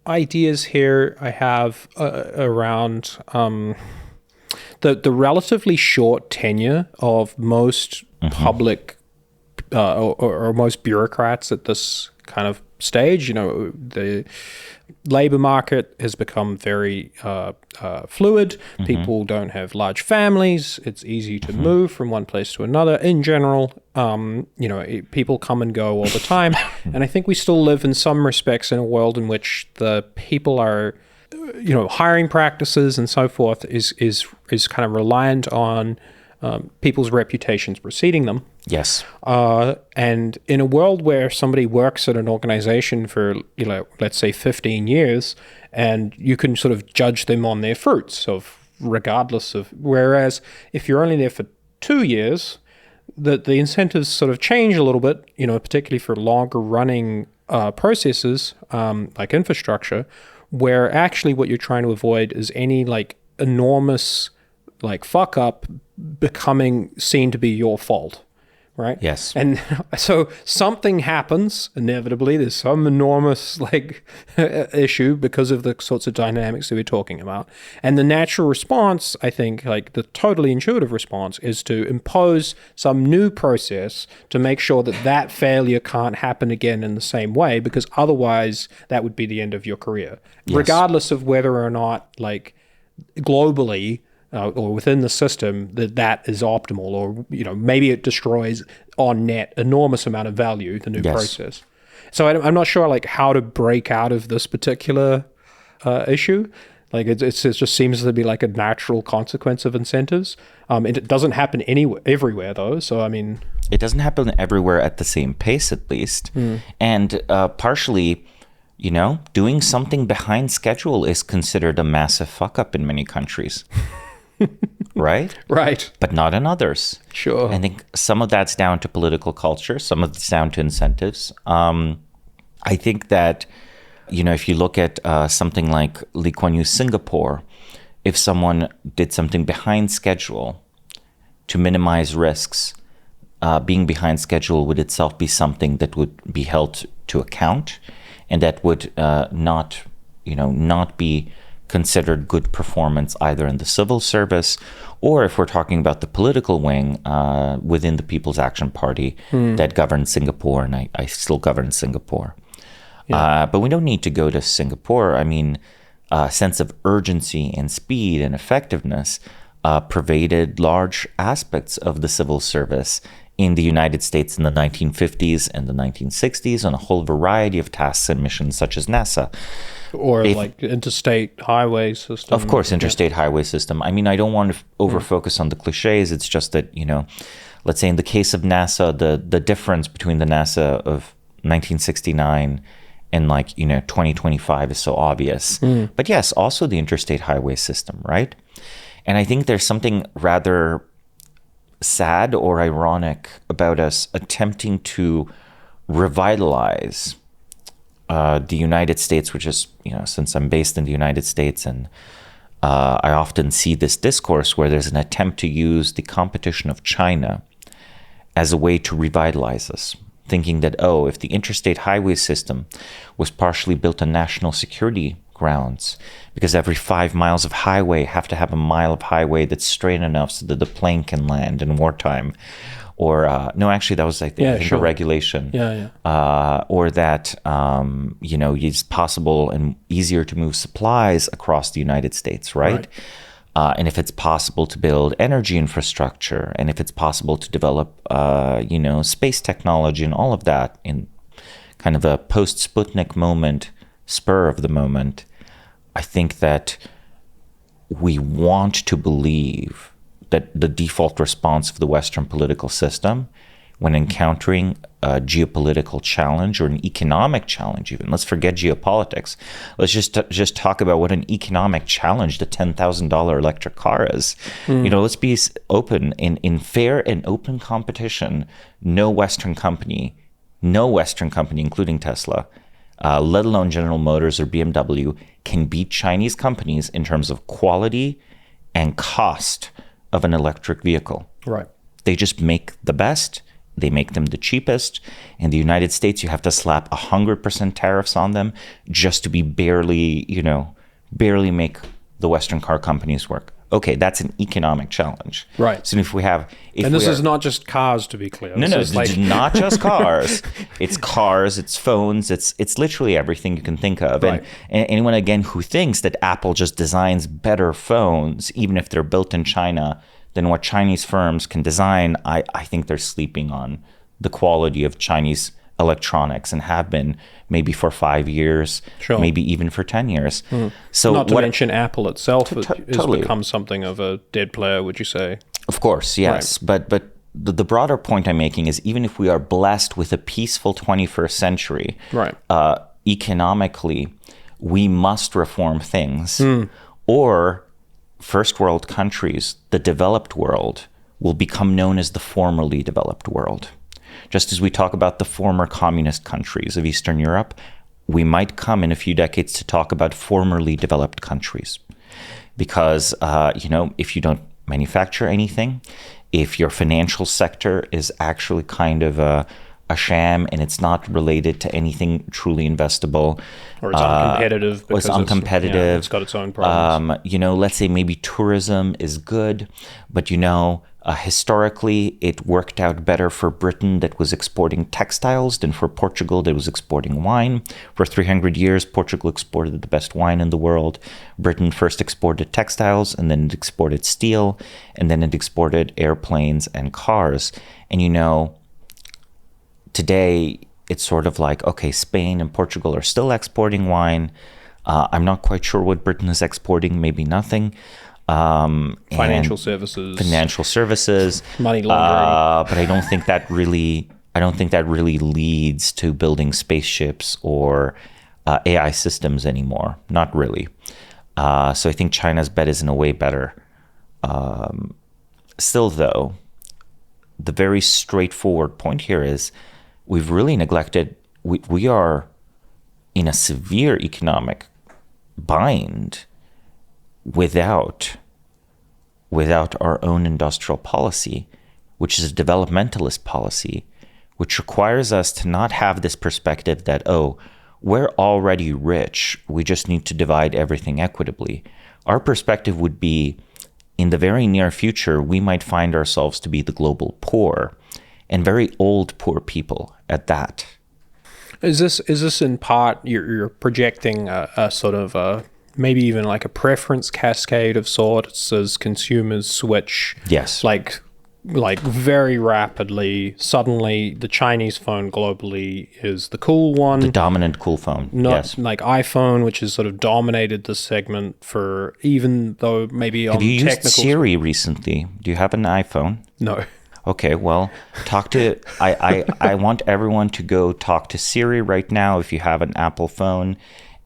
ideas here I have around the relatively short tenure of most public or most bureaucrats at this kind of stage. The labor market has become very fluid. People don't have large families. It's easy to move from one place to another. In general, people come and go all the time. And I think we still live in some respects in a world in which the people are, hiring practices and so forth is kind of reliant on people's reputations preceding them. Yes. And in a world where somebody works at an organization for, let's say 15 years, and you can sort of judge them on their fruits regardless of, whereas if you're only there for 2 years, the incentives sort of change a little bit, particularly for longer running processes like infrastructure, where actually what you're trying to avoid is any like enormous like fuck up becoming seen to be your fault. Right? Yes. And so something happens inevitably. There's some enormous issue because of the sorts of dynamics that we're talking about. And the natural response, I think, like the totally intuitive response, is to impose some new process to make sure that failure can't happen again in the same way, because otherwise that would be the end of your career. Yes. Regardless of whether or not like globally or within the system that is optimal, or maybe it destroys on net enormous amount of value, the new process. So I'm not sure like how to break out of this particular issue. Like it just seems to be like a natural consequence of incentives. It doesn't happen everywhere though. So I mean, it doesn't happen everywhere at the same pace, at least, and partially. Doing something behind schedule is considered a massive fuck up in many countries. Right? Right. But not in others. Sure. I think some of that's down to political culture. Some of it's down to incentives. I think that, if you look at something like Lee Kuan Yew's Singapore, if someone did something behind schedule to minimize risks, being behind schedule would itself be something that would be held to account, and that would not be considered good performance either in the civil service, or if we're talking about the political wing within the People's Action Party that governed Singapore, and I still govern Singapore. But we don't need to go to Singapore. I mean, a sense of urgency and speed and effectiveness pervaded large aspects of the civil service in the United States in the 1950s and the 1960s on a whole variety of tasks and missions such as NASA. Or like interstate highway system. Of course, interstate highway system. I mean, I don't want to over-focus on the cliches. It's just that, let's say in the case of NASA, the difference between the NASA of 1969 and 2025 is so obvious. But yes, also the interstate highway system, right? And I think there's something rather sad or ironic about us attempting to revitalize the United States, which is, since I'm based in the United States, and I often see this discourse where there's an attempt to use the competition of China as a way to revitalize us, thinking that, if the interstate highway system was partially built on national security grounds, because every 5 miles of highway have to have a mile of highway that's straight enough so that the plane can land in wartime. Or, no, actually, that was, I think a regulation. Or that, it's possible and easier to move supplies across the United States, right? And if it's possible to build energy infrastructure, and if it's possible to develop, space technology and all of that in kind of a post-Sputnik moment, spur of the moment, I think that we want to believe that the default response of the Western political system when encountering a geopolitical challenge or an economic challenge even. Let's forget geopolitics. Let's just talk about what an economic challenge the $10,000 electric car is. Let's be open. In fair and open competition, no Western company, including Tesla, let alone General Motors or BMW, can beat Chinese companies in terms of quality and cost of an electric vehicle. Right. They just make the best. They make them the cheapest. In the United States, you have to slap 100% tariffs on them just to be barely make the Western car companies work. Okay, that's an economic challenge. Right. So if we have... And this is not just cars, to be clear. It's not just cars. It's cars, it's phones, it's literally everything you can think of. Right. And anyone, again, who thinks that Apple just designs better phones, even if they're built in China, than what Chinese firms can design, I think they're sleeping on the quality of Chinese electronics and have been maybe for 5 years, maybe even for 10 years. So not to mention Apple itself has totally become something of a dead player, would you say? Of course, yes. Right. But the broader point I'm making is even if we are blessed with a peaceful 21st century, economically, we must reform things or first world countries, the developed world, will become known as the formerly developed world. Just as we talk about the former communist countries of Eastern Europe, we might come in a few decades to talk about formerly developed countries. Because, if you don't manufacture anything, if your financial sector is actually kind of a sham and it's not related to anything truly investable. Or it's uncompetitive. Or it's uncompetitive. It's got its own problems. Let's say maybe tourism is good, but historically it worked out better for Britain that was exporting textiles than for Portugal that was exporting wine. For 300 years, Portugal exported the best wine in the world. Britain first exported textiles, and then it exported steel, and then it exported airplanes and cars. And today, it's sort of like, okay, Spain and Portugal are still exporting wine. I'm not quite sure what Britain is exporting, maybe nothing. Financial services, money laundering. But I don't think that really leads to building spaceships or AI systems anymore. Not really. So I think China's bet is in a way better. Still, though, the very straightforward point here is we've really neglected, we are in a severe economic bind without our own industrial policy, which is a developmentalist policy, which requires us to not have this perspective that, we're already rich, we just need to divide everything equitably. Our perspective would be, in the very near future, we might find ourselves to be the global poor, and very old poor people at that. Is this in part you're projecting a sort of maybe even like a preference cascade of sorts as consumers switch? Yes. Like very rapidly, suddenly the Chinese phone globally is the cool one. The dominant cool phone. Not yes. like iPhone, which has sort of dominated the segment for, even though maybe on Have you technical... used Siri recently? Do you have an iPhone? No. Okay, well, I want everyone to go talk to Siri right now if you have an Apple phone,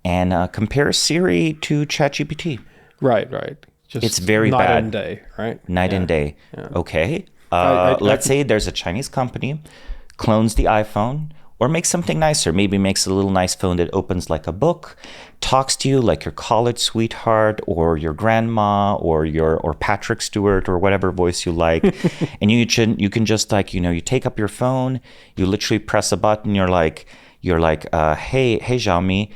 and compare Siri to ChatGPT. Right. Just it's very night bad. Night and day, right? Night and day. Yeah. Okay. Let's say there's a Chinese company, clones the iPhone, or makes something nicer. Maybe makes a little nice phone that opens like a book, talks to you like your college sweetheart, or your grandma, or Patrick Stewart, or whatever voice you like. And you can just like, you take up your phone, you literally press a button. You're like, hey Xiaomi,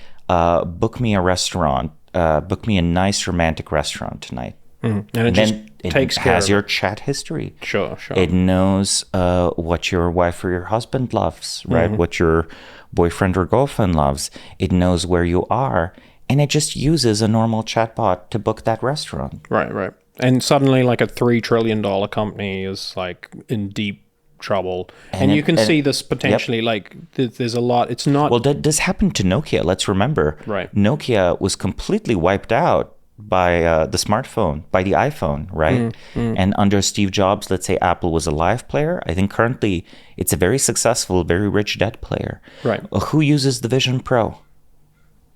book me a restaurant. Book me a nice romantic restaurant tonight. And it takes care has of your chat history. Sure. It knows what your wife or your husband loves, right? What your boyfriend or girlfriend loves. It knows where you are, and it just uses a normal chatbot to book that restaurant. Right. And suddenly, like a $3 trillion company is like in deep trouble, and you can see this potentially. Yep. Like there's a lot. It's not well. This happened to Nokia. Let's remember, right? Nokia was completely wiped out by the smartphone, by the iPhone, right? And under Steve Jobs, let's say Apple was a live player. I think currently it's a very successful, very rich dead player. Right. Who uses the Vision Pro?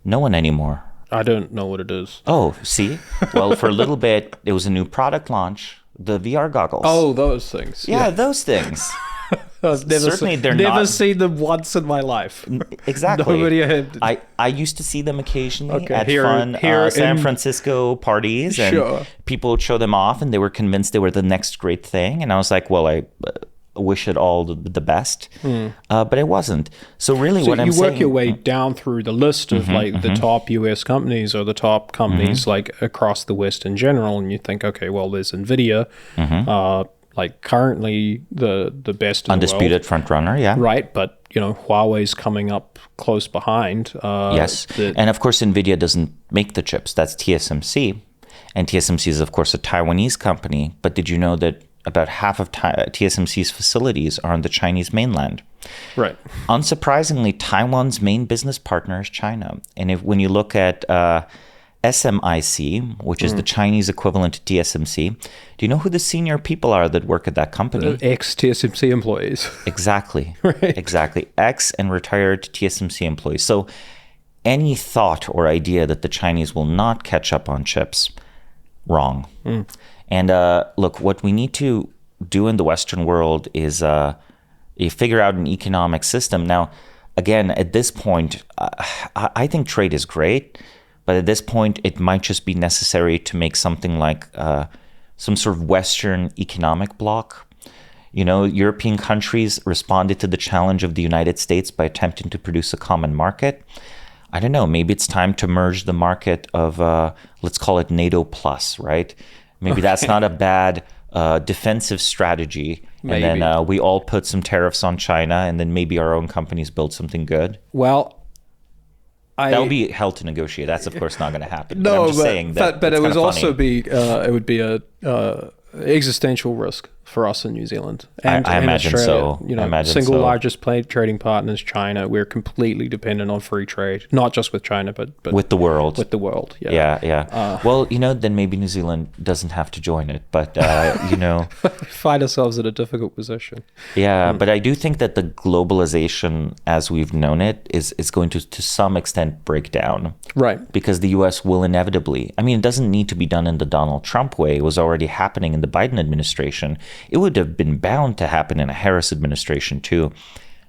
No one anymore. I don't know what it is. Oh, see? Well, for a little bit, it was a new product launch. The VR goggles. Oh, those things. Yeah, those things. They're never seen them once in my life. Exactly. Nobody had. I used to see them occasionally at here San Francisco parties, and people would show them off, and they were convinced they were the next great thing. And I was like, well, I wish it all the best, but it wasn't. So really, what I'm saying, you work your way down through the list of the top US companies or the top companies like across the West in general, and you think, okay, well, there's Nvidia, like currently the best in undisputed the world. front runner, yeah, right. But Huawei's coming up close behind. Yes, and of course, Nvidia doesn't make the chips. That's TSMC, and TSMC is of course a Taiwanese company. But did you know that about half of TSMC's facilities are on the Chinese mainland? Right. Unsurprisingly, Taiwan's main business partner is China. And when you look at SMIC, which is the Chinese equivalent to TSMC, do you know who the senior people are that work at that company? Ex-TSMC employees. Exactly. Right. Exactly. Ex and retired TSMC employees. So any thought or idea that the Chinese will not catch up on chips, wrong. And look, what we need to do in the Western world is figure out an economic system. Now, again, at this point, I think trade is great, but at this point, it might just be necessary to make something like some sort of Western economic bloc. European countries responded to the challenge of the United States by attempting to produce a common market. I don't know, maybe it's time to merge the market of, let's call it NATO plus, right? Maybe that's not a bad defensive strategy. Maybe. And then we all put some tariffs on China, and then maybe our own companies build something good. Well, that would be hell to negotiate. That's of course not going to happen. No, but I'm just saying that. But it would also funny. it would be a existential risk for us in New Zealand and I imagine Australia. so. I imagine single so. largest trading partner is China. We're completely dependent on free trade, not just with China, but with the world. With the world, yeah. Yeah. Well, then maybe New Zealand doesn't have to join it, but find ourselves in a difficult position. Yeah, but I do think that the globalization as we've known it is going to some extent break down. Right. Because the US will inevitably, it doesn't need to be done in the Donald Trump way. It was already happening in the Biden administration. It would have been bound to happen in a Harris administration too.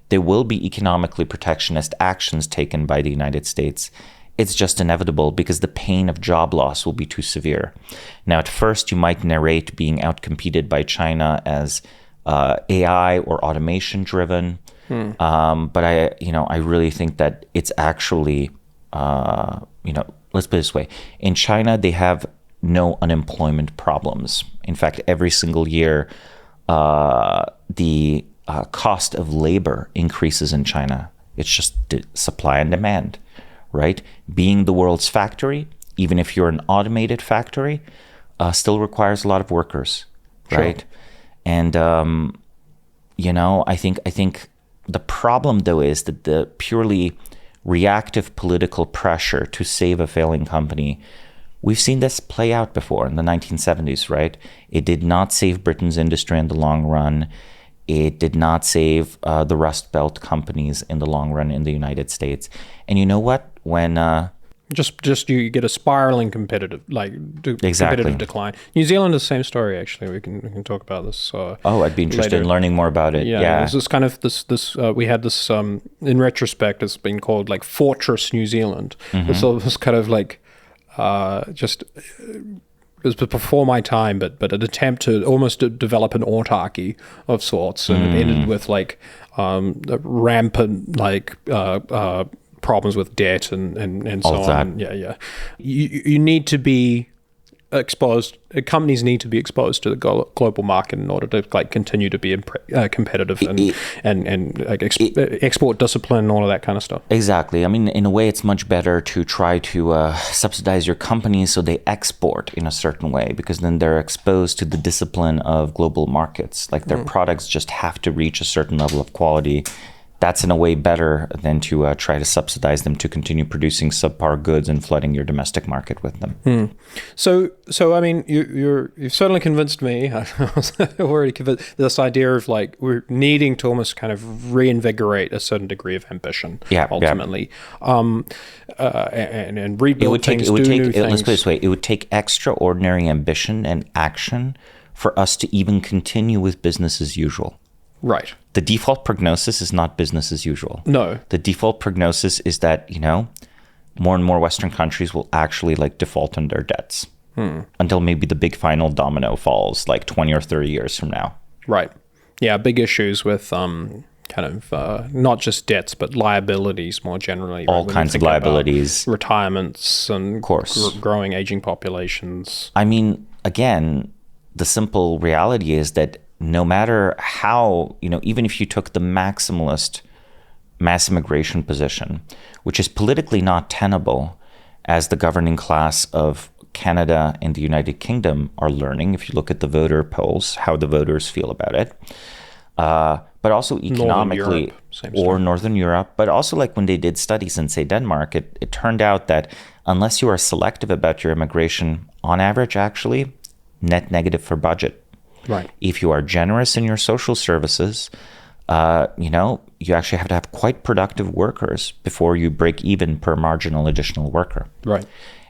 There will be economically protectionist actions taken by the United States. It's just inevitable because the pain of job loss will be too severe. Now, at first, you might narrate being outcompeted by China as AI or automation driven. But I really think that it's actually, let's put it this way. In China, they have no unemployment problems. In fact, every single year, the cost of labor increases in China. It's just supply and demand, right? Being the world's factory, even if you're an automated factory, still requires a lot of workers, right? Sure. And I think the problem though is that the purely reactive political pressure to save a failing company, we've seen this play out before in the 1970s, right? It did not save Britain's industry in the long run. It did not save the Rust Belt companies in the long run in the United States. And you know what? When just you get a spiraling competitive decline. New Zealand is the same story actually. We can talk about this. I'd be interested in learning more about it. Yeah. This is kind of this. We had this in retrospect. It's been called like Fortress New Zealand. It's this kind of like just. It was before my time, but an attempt to almost develop an autarky of sorts, and it ended with like rampant problems with debt and so on. Yeah. You need to be exposed. Companies need to be exposed to the global market in order to like continue to be competitive and like export discipline and all of that kind of stuff. Exactly. I mean, in a way, it's much better to try to subsidize your companies so they export in a certain way, because then they're exposed to the discipline of global markets. Like their products just have to reach a certain level of quality. That's in a way better than to try to subsidize them to continue producing subpar goods and flooding your domestic market with them. So I mean, you've certainly convinced me. I was already convinced. This idea of like we're needing to almost kind of reinvigorate a certain degree of ambition. Ultimately, and rebuild things. Let's put it this way: it would take extraordinary ambition and action for us to even continue with business as usual. Right. The default prognosis is not business as usual. No. The default prognosis is that, more and more Western countries will actually like default on their debts until maybe the big final domino falls like 20 or 30 years from now. Right. Yeah, big issues with kind of not just debts, but liabilities more generally. All kinds of liabilities. Retirements and of course. Growing aging populations. I mean, again, the simple reality is that no matter how, even if you took the maximalist mass immigration position, which is politically not tenable, as the governing class of Canada and the United Kingdom are learning, if you look at the voter polls, how the voters feel about it, but also economically, Northern Europe, but also like when they did studies in, say, Denmark, it turned out that unless you are selective about your immigration, on average, actually, net negative for budget. Right. If you are generous in your social services, you actually have to have quite productive workers before you break even per marginal additional worker. Right.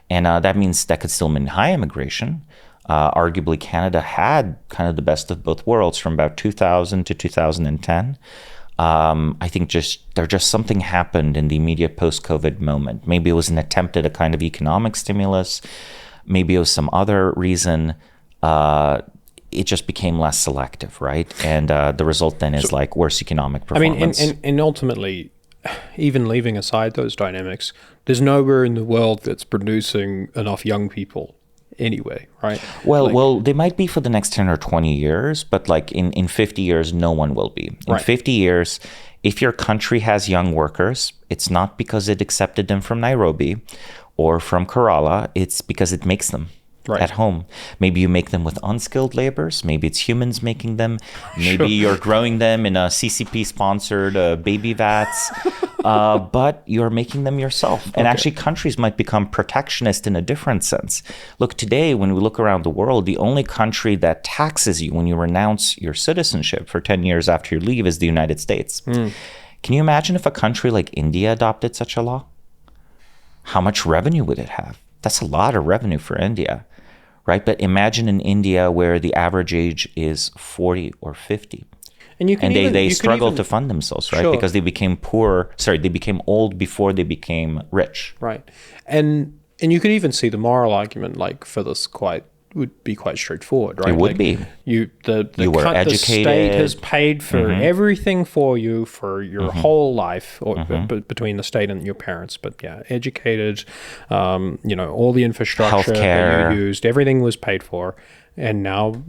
And that means that could still mean high immigration. Arguably, Canada had kind of the best of both worlds from about 2000 to 2010. I think just something happened in the immediate post-COVID moment. Maybe it was an attempt at a kind of economic stimulus. Maybe it was some other reason. It just became less selective, right? And the result then is like worse economic performance. I mean, and ultimately, even leaving aside those dynamics, there's nowhere in the world that's producing enough young people anyway, right? Well, they might be for the next 10 or 20 years, but like in 50 years, no one will be. In 50 years, if your country has young workers, it's not because it accepted them from Nairobi or from Kerala, it's because it makes them. At home. Maybe you make them with unskilled laborers. Maybe it's humans making them. Maybe you're growing them in a CCP-sponsored baby vats. But you're making them yourself. And actually, countries might become protectionist in a different sense. Look, today, when we look around the world, the only country that taxes you when you renounce your citizenship for 10 years after you leave is the United States. Can you imagine if a country like India adopted such a law? How much revenue would it have? That's a lot of revenue for India, right? But imagine in India where the average age is 40 or 50. And they struggle to fund themselves, right? Because they became they became old before they became rich. Right. And you could even see the moral argument like for this would be quite straightforward, right? It would be. You were educated. The state has paid for everything for you for your whole life, or between the state and your parents. But yeah, educated, all the infrastructure that you used, everything was paid for. And now,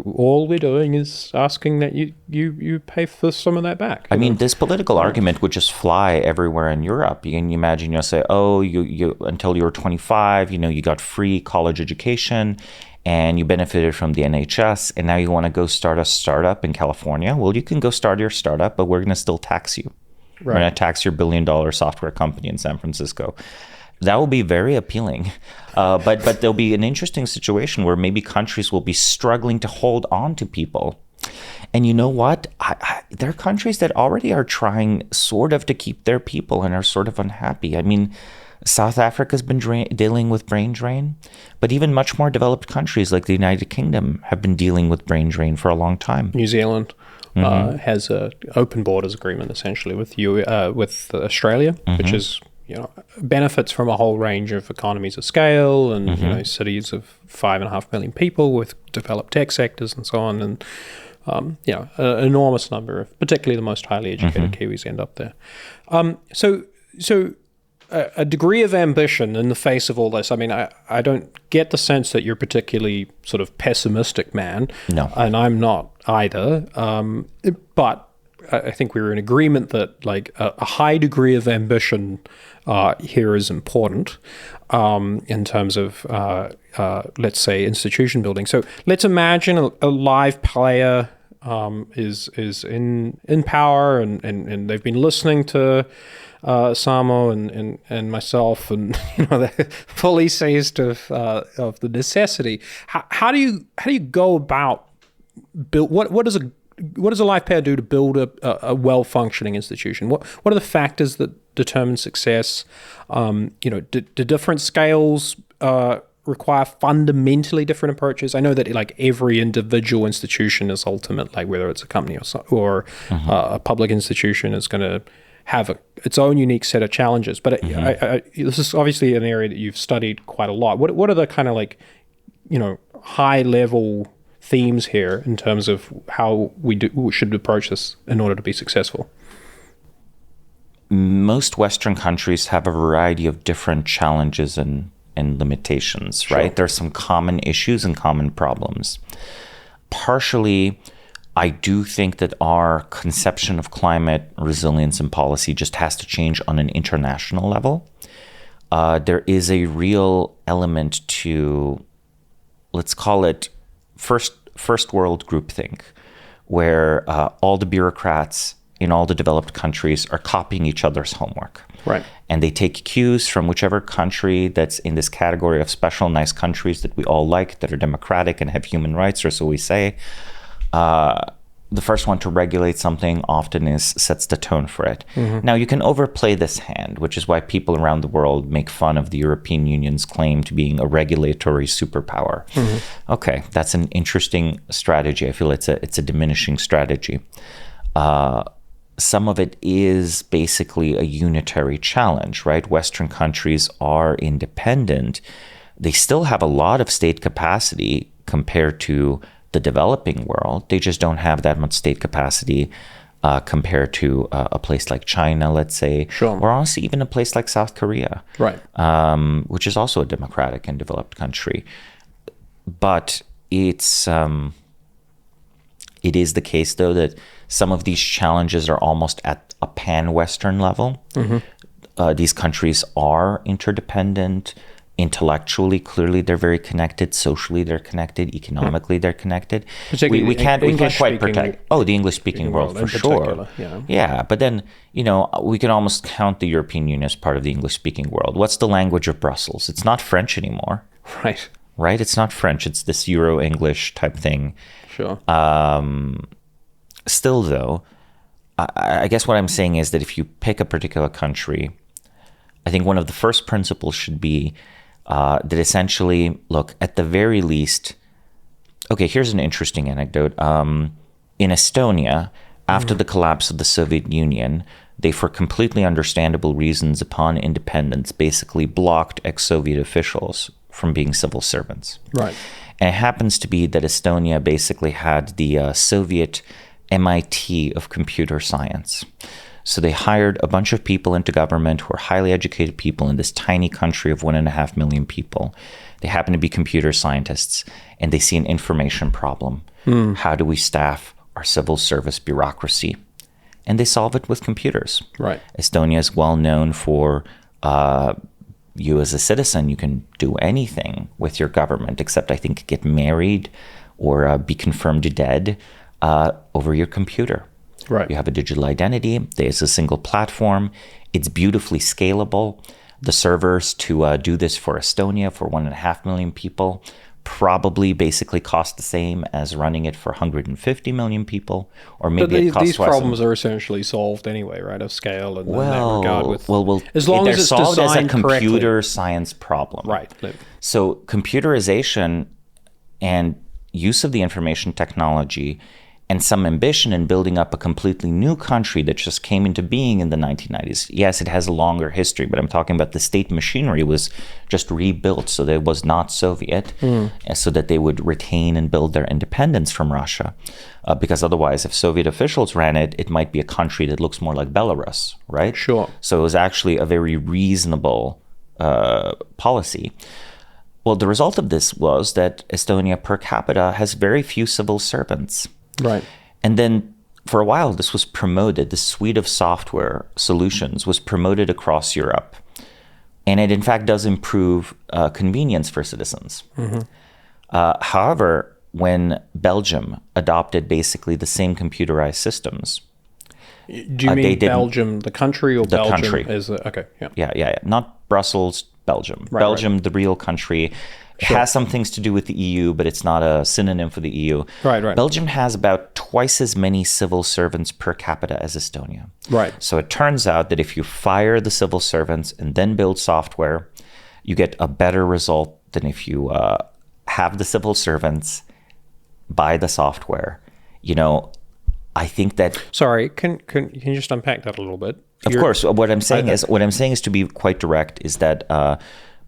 all we're doing is asking that you pay for some of that back. I mean, this political argument would just fly everywhere in Europe. You can imagine, say, oh, you until you were 25, you got free college education and you benefited from the NHS, and now you want to go start a startup in California. Well, you can go start your startup, but we're going to still tax you. Right. We're going to tax your $1 billion software company in San Francisco. That will be very appealing. But there'll be an interesting situation where maybe countries will be struggling to hold on to people. And you know what? There are countries that already are trying sort of to keep their people and are sort of unhappy. I mean, South Africa's been dealing with brain drain, but even much more developed countries like the United Kingdom have been dealing with brain drain for a long time. New Zealand has an open borders agreement essentially with Australia, which is benefits from a whole range of economies of scale and cities of 5.5 million people with developed tech sectors and so on, and an enormous number of particularly the most highly educated Kiwis end up there. So a degree of ambition in the face of all this. I mean, I don't get the sense that you're particularly sort of pessimistic man. No, and I'm not either. But I think we're in agreement that like a high degree of ambition here is important in terms of, let's say, institution building. So let's imagine a live player is in power and they've been listening to Samo and myself, and they're fully seized of the necessity. How do you go about build? What does a live player do to build a well-functioning institution? What are the factors that determine success? Do different scales require fundamentally different approaches? I know that like every individual institution is ultimate, like whether it's a company or a public institution is going to have its own unique set of challenges. But this is obviously an area that you've studied quite a lot. What are the kind of like high level themes here in terms of how we should approach this in order to be successful? Most Western countries have a variety of different challenges and limitations, right? Sure. There are some common issues and common problems. Partially, I do think that our conception of climate resilience and policy just has to change on an international level. There is a real element to, let's call it first world groupthink, where all the bureaucrats in all the developed countries are copying each other's homework. Right. And they take cues from whichever country that's in this category of special, nice countries that we all like, that are democratic and have human rights, or so we say. The first one to regulate something often sets the tone for it. Now, you can overplay this hand, which is why people around the world make fun of the European Union's claim to being a regulatory superpower. Okay, that's an interesting strategy. I feel it's a diminishing strategy. Some of it is basically a unitary challenge, right? Western countries are independent. They still have a lot of state capacity compared to the developing world. They just don't have that much state capacity compared to a place like China, let's say, sure, or honestly even a place like South Korea, right? Which is also a democratic and developed country. But it is the case, though, that some of these challenges are almost at a pan-Western level. These countries are interdependent. Intellectually, clearly, they're very connected. Socially, they're connected. Economically, they're connected. We can't quite protect. Oh, the English-speaking world, for sure. Yeah, but then, we can almost count the European Union as part of the English-speaking world. What's the language of Brussels? It's not French anymore. Right? It's not French. It's this Euro-English type thing. Sure. Still, though, I guess what I'm saying is that if you pick a particular country, I think one of the first principles should be that essentially, look, at the very least, okay, here's an interesting anecdote. In Estonia, after the collapse of the Soviet Union, they, for completely understandable reasons upon independence, basically blocked ex-Soviet officials from being civil servants. Right. And it happens to be that Estonia basically had the Soviet MIT of computer science. So they hired a bunch of people into government who are highly educated people in this tiny country of 1.5 million people. They happen to be computer scientists, and they see an information problem. How do we staff our civil service bureaucracy? And they solve it with computers. Right. Estonia is well known for you as a citizen. You can do anything with your government, except I think get married or be confirmed dead over your computer. Right. You have a digital identity. There's a single platform. It's beautifully scalable. The servers to do this for Estonia, for 1.5 million people, probably basically cost the same as running it for 150 million people, or maybe it costs these problems are essentially solved anyway, right? Of scale and in that regard. As long as it's solved as a designed computer correctly. science problem. Right. So computerization and use of the information technology and some ambition in building up a completely new country that just came into being in the 1990s. Yes, it has a longer history, but I'm talking about the state machinery was just rebuilt so that it was not Soviet, so that they would retain and build their independence from Russia. Because otherwise, if Soviet officials ran it, it might be a country that looks more like Belarus, right? Sure. So it was actually a very reasonable policy. Well, the result of this was that Estonia per capita has very few civil servants. Right. And then for a while, this was promoted, this suite of software solutions was promoted across Europe. And it, in fact, does improve convenience for citizens. However, when Belgium adopted basically the same computerized systems. Do you mean Belgium, the country, or the Belgium country. as the, okay, yeah. Yeah. Not Brussels, Belgium. Right, Belgium, the real country. It has some things to do with the EU, but it's not a synonym for the EU. Right. Belgium has about twice as many civil servants per capita as Estonia. Right. So it turns out that if you fire the civil servants and then build software, you get a better result than if you have the civil servants buy the software. I think that. Sorry, can you just unpack that a little bit? Of course. What I'm saying is to be quite direct is that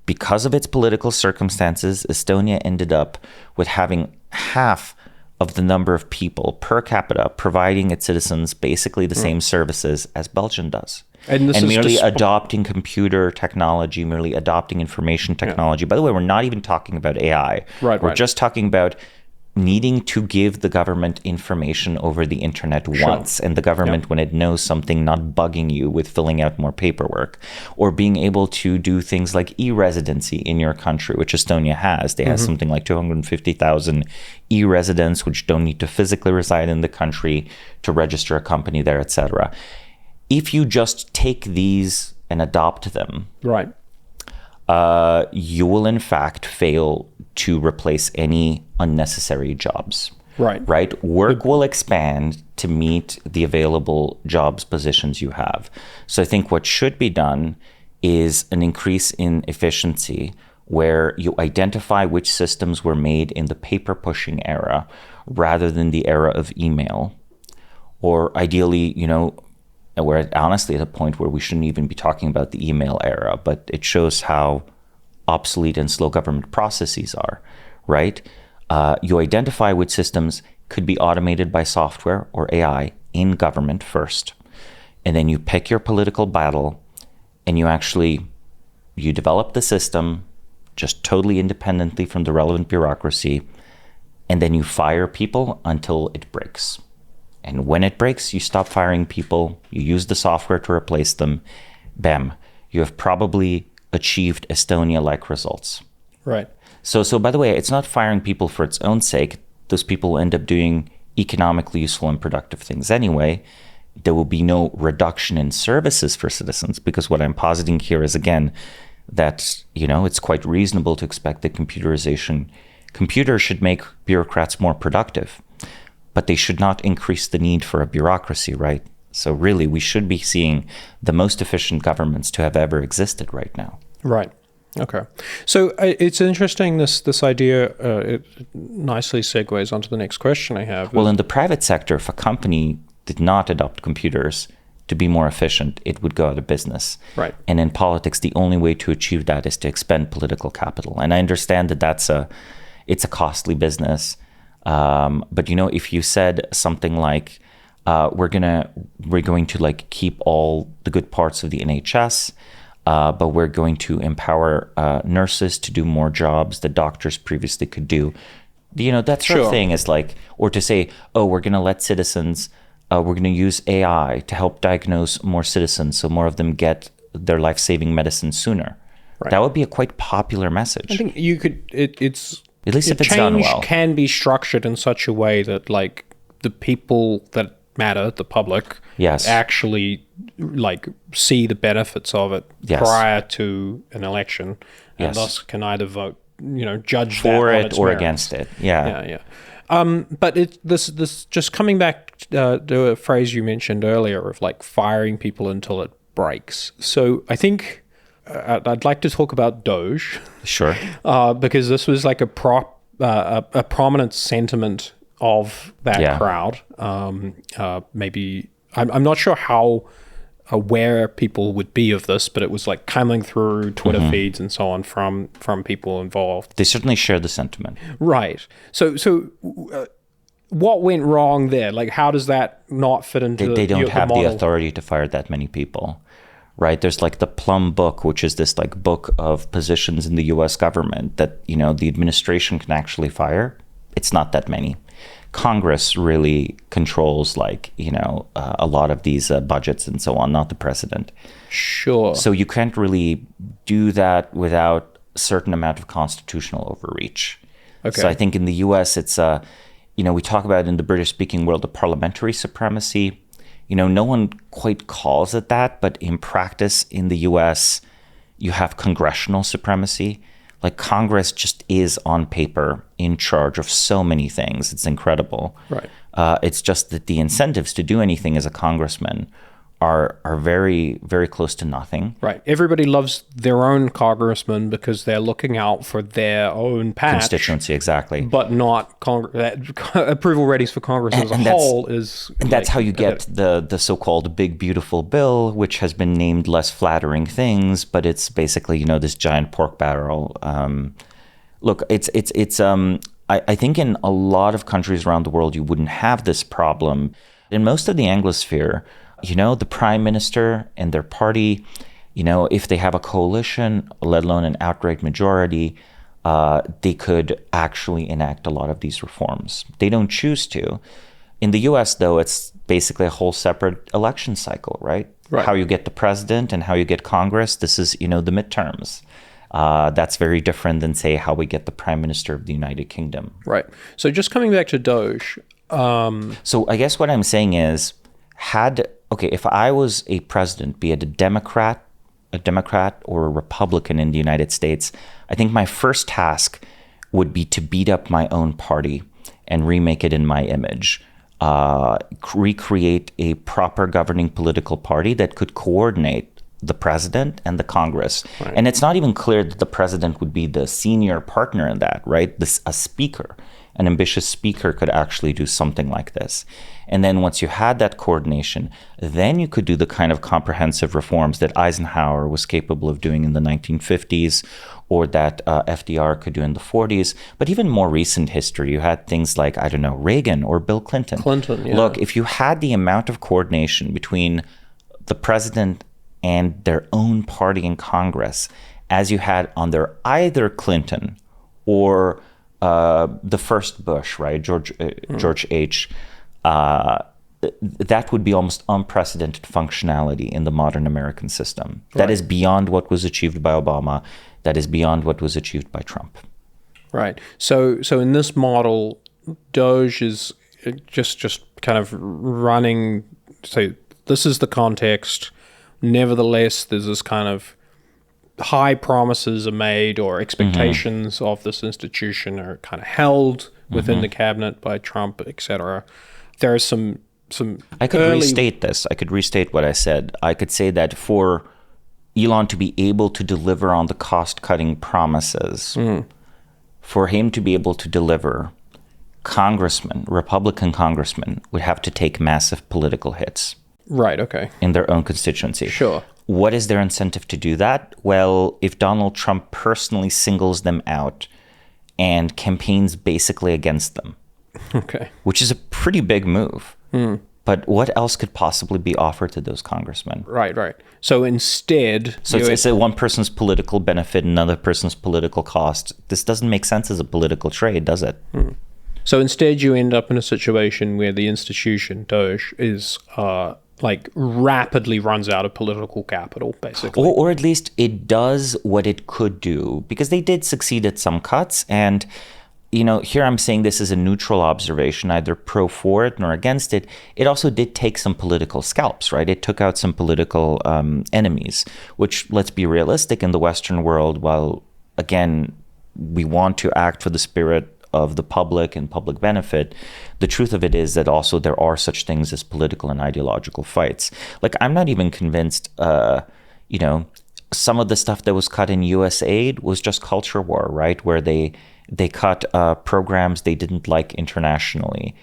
because of its political circumstances, Estonia ended up with having half of the number of people per capita providing its citizens basically the same services as Belgium does. And merely adopting computer technology, merely adopting information technology. By the way, we're not even talking about AI. We're just talking about needing to give the government information over the internet once, and the government, when it knows something, not bugging you with filling out more paperwork, or being able to do things like e-residency in your country, which Estonia has. They have something like 250,000 e-residents, which don't need to physically reside in the country to register a company there, etc. If you just take these and adopt them, you will in fact fail to replace any unnecessary jobs. Right? Work will expand to meet the available jobs positions you have. So I think what should be done is an increase in efficiency where you identify which systems were made in the paper pushing era rather than the era of email. Or ideally, we're honestly at a point where we shouldn't even be talking about the email era, but it shows how obsolete and slow government processes are, right? You identify which systems could be automated by software or AI in government first. And then you pick your political battle and you develop the system just totally independently from the relevant bureaucracy. And then you fire people until it breaks. And when it breaks, you stop firing people, you use the software to replace them. Bam, you have probably achieved Estonia-like results. Right. So by the way, it's not firing people for its own sake. Those people will end up doing economically useful and productive things anyway. There will be no reduction in services for citizens, because what I'm positing here is, again, that, it's quite reasonable to expect that computers should make bureaucrats more productive, but they should not increase the need for a bureaucracy, right? So really, we should be seeing the most efficient governments to have ever existed right now. Right. Okay. So it's interesting, this idea, it nicely segues onto the next question I have. Well, in the private sector, if a company did not adopt computers to be more efficient, it would go out of business. Right. And in politics, the only way to achieve that is to expend political capital. And I understand that it's a costly business. But if you said something like, we're going to like keep all the good parts of the NHS, but we're going to empower nurses to do more jobs that doctors previously could do. That sort of thing is like, or to say, oh, we're going to let citizens, we're going to use AI to help diagnose more citizens so more of them get their life-saving medicine sooner. Right. That would be a quite popular message. I think you could, it's... At least if it's done well. Change can be structured in such a way that like the people that matter, the public, actually like see the benefits of it prior to an election, and thus can either vote, judge for that it or merits. Against it. Yeah. But this just coming back to a phrase you mentioned earlier of like firing people until it breaks. So I think I'd like to talk about DOGE. Sure. Because this was like a prominent sentiment of that crowd. Maybe I'm not sure how aware people would be of this, but it was like coming through Twitter feeds and so on from people involved. They certainly share the sentiment. Right. So what went wrong there? Like, how does that not fit into They don't have the the authority to fire that many people. Right. There's like the Plum Book, which is this like book of positions in the U.S. government that, the administration can actually fire. It's not that many. Congress really controls like, a lot of these budgets and so on, not the president. Sure. So you can't really do that without a certain amount of constitutional overreach. Okay. So I think in the U.S. it's, we talk about in the British speaking world, the parliamentary supremacy. No one quite calls it that, but in practice in the US, you have congressional supremacy. Like Congress just is on paper in charge of so many things. It's incredible. Right. It's just that the incentives to do anything as a congressman are very, very close to nothing. Right. Everybody loves their own congressman because they're looking out for their own patch. Constituency, exactly. But not approval ratings for Congress as a whole is... And that's how you get the so-called big, beautiful bill, which has been named less flattering things, but it's basically, this giant pork barrel. Look, I think in a lot of countries around the world, you wouldn't have this problem. In most of the Anglosphere, the prime minister and their party, if they have a coalition, let alone an outright majority, they could actually enact a lot of these reforms. They don't choose to. In the US, though, it's basically a whole separate election cycle, right? How you get the president and how you get Congress, this is, the midterms. That's very different than, say, how we get the prime minister of the United Kingdom. Right. So just coming back to DOGE. So I guess what I'm saying is, if I was a president, be it a Democrat or a Republican in the United States, I think my first task would be to beat up my own party and remake it in my image, recreate a proper governing political party that could coordinate the president and the Congress. Right. And it's not even clear that the president would be the senior partner in that, right? A speaker, an ambitious speaker could actually do something like this. And then once you had that coordination, then you could do the kind of comprehensive reforms that Eisenhower was capable of doing in the 1950s or that FDR could do in the 40s. But even more recent history, you had things like, Reagan or Bill Clinton. Yeah. Look, if you had the amount of coordination between the president and their own party in Congress as you had under either Clinton or the first Bush, right, George H., that would be almost unprecedented functionality in the modern American system. Right. That is beyond what was achieved by Obama. That is beyond what was achieved by Trump. Right. So in this model, DOGE is just kind of running, say, this is the context. Nevertheless, there's this kind of high promises are made or expectations of this institution are kind of held within the cabinet by Trump, etc. There are some I could restate this. I could restate what I said. I could say that for Elon to be able to deliver on the cost-cutting promises, for him to be able to deliver, Republican congressmen would have to take massive political hits. Right, okay. In their own constituency. Sure. What is their incentive to do that? Well, if Donald Trump personally singles them out and campaigns basically against them, okay, which is a pretty big move. But what else could possibly be offered to those congressmen? Right. So instead... So it's one person's political benefit, another person's political cost. This doesn't make sense as a political trade, does it? So instead you end up in a situation where the institution, DOGE, is... rapidly runs out of political capital, basically. Or at least it does what it could do, because they did succeed at some cuts. And, here I'm saying this is a neutral observation, neither pro for it nor against it. It also did take some political scalps, right? It took out some political enemies, which, let's be realistic, in the Western world, while, again, we want to act for the spirit of the public and public benefit, the truth of it is that also there are such things as political and ideological fights. Like, I'm not even convinced, some of the stuff that was cut in US aid was just culture war, right? Where they cut programs they didn't like internationally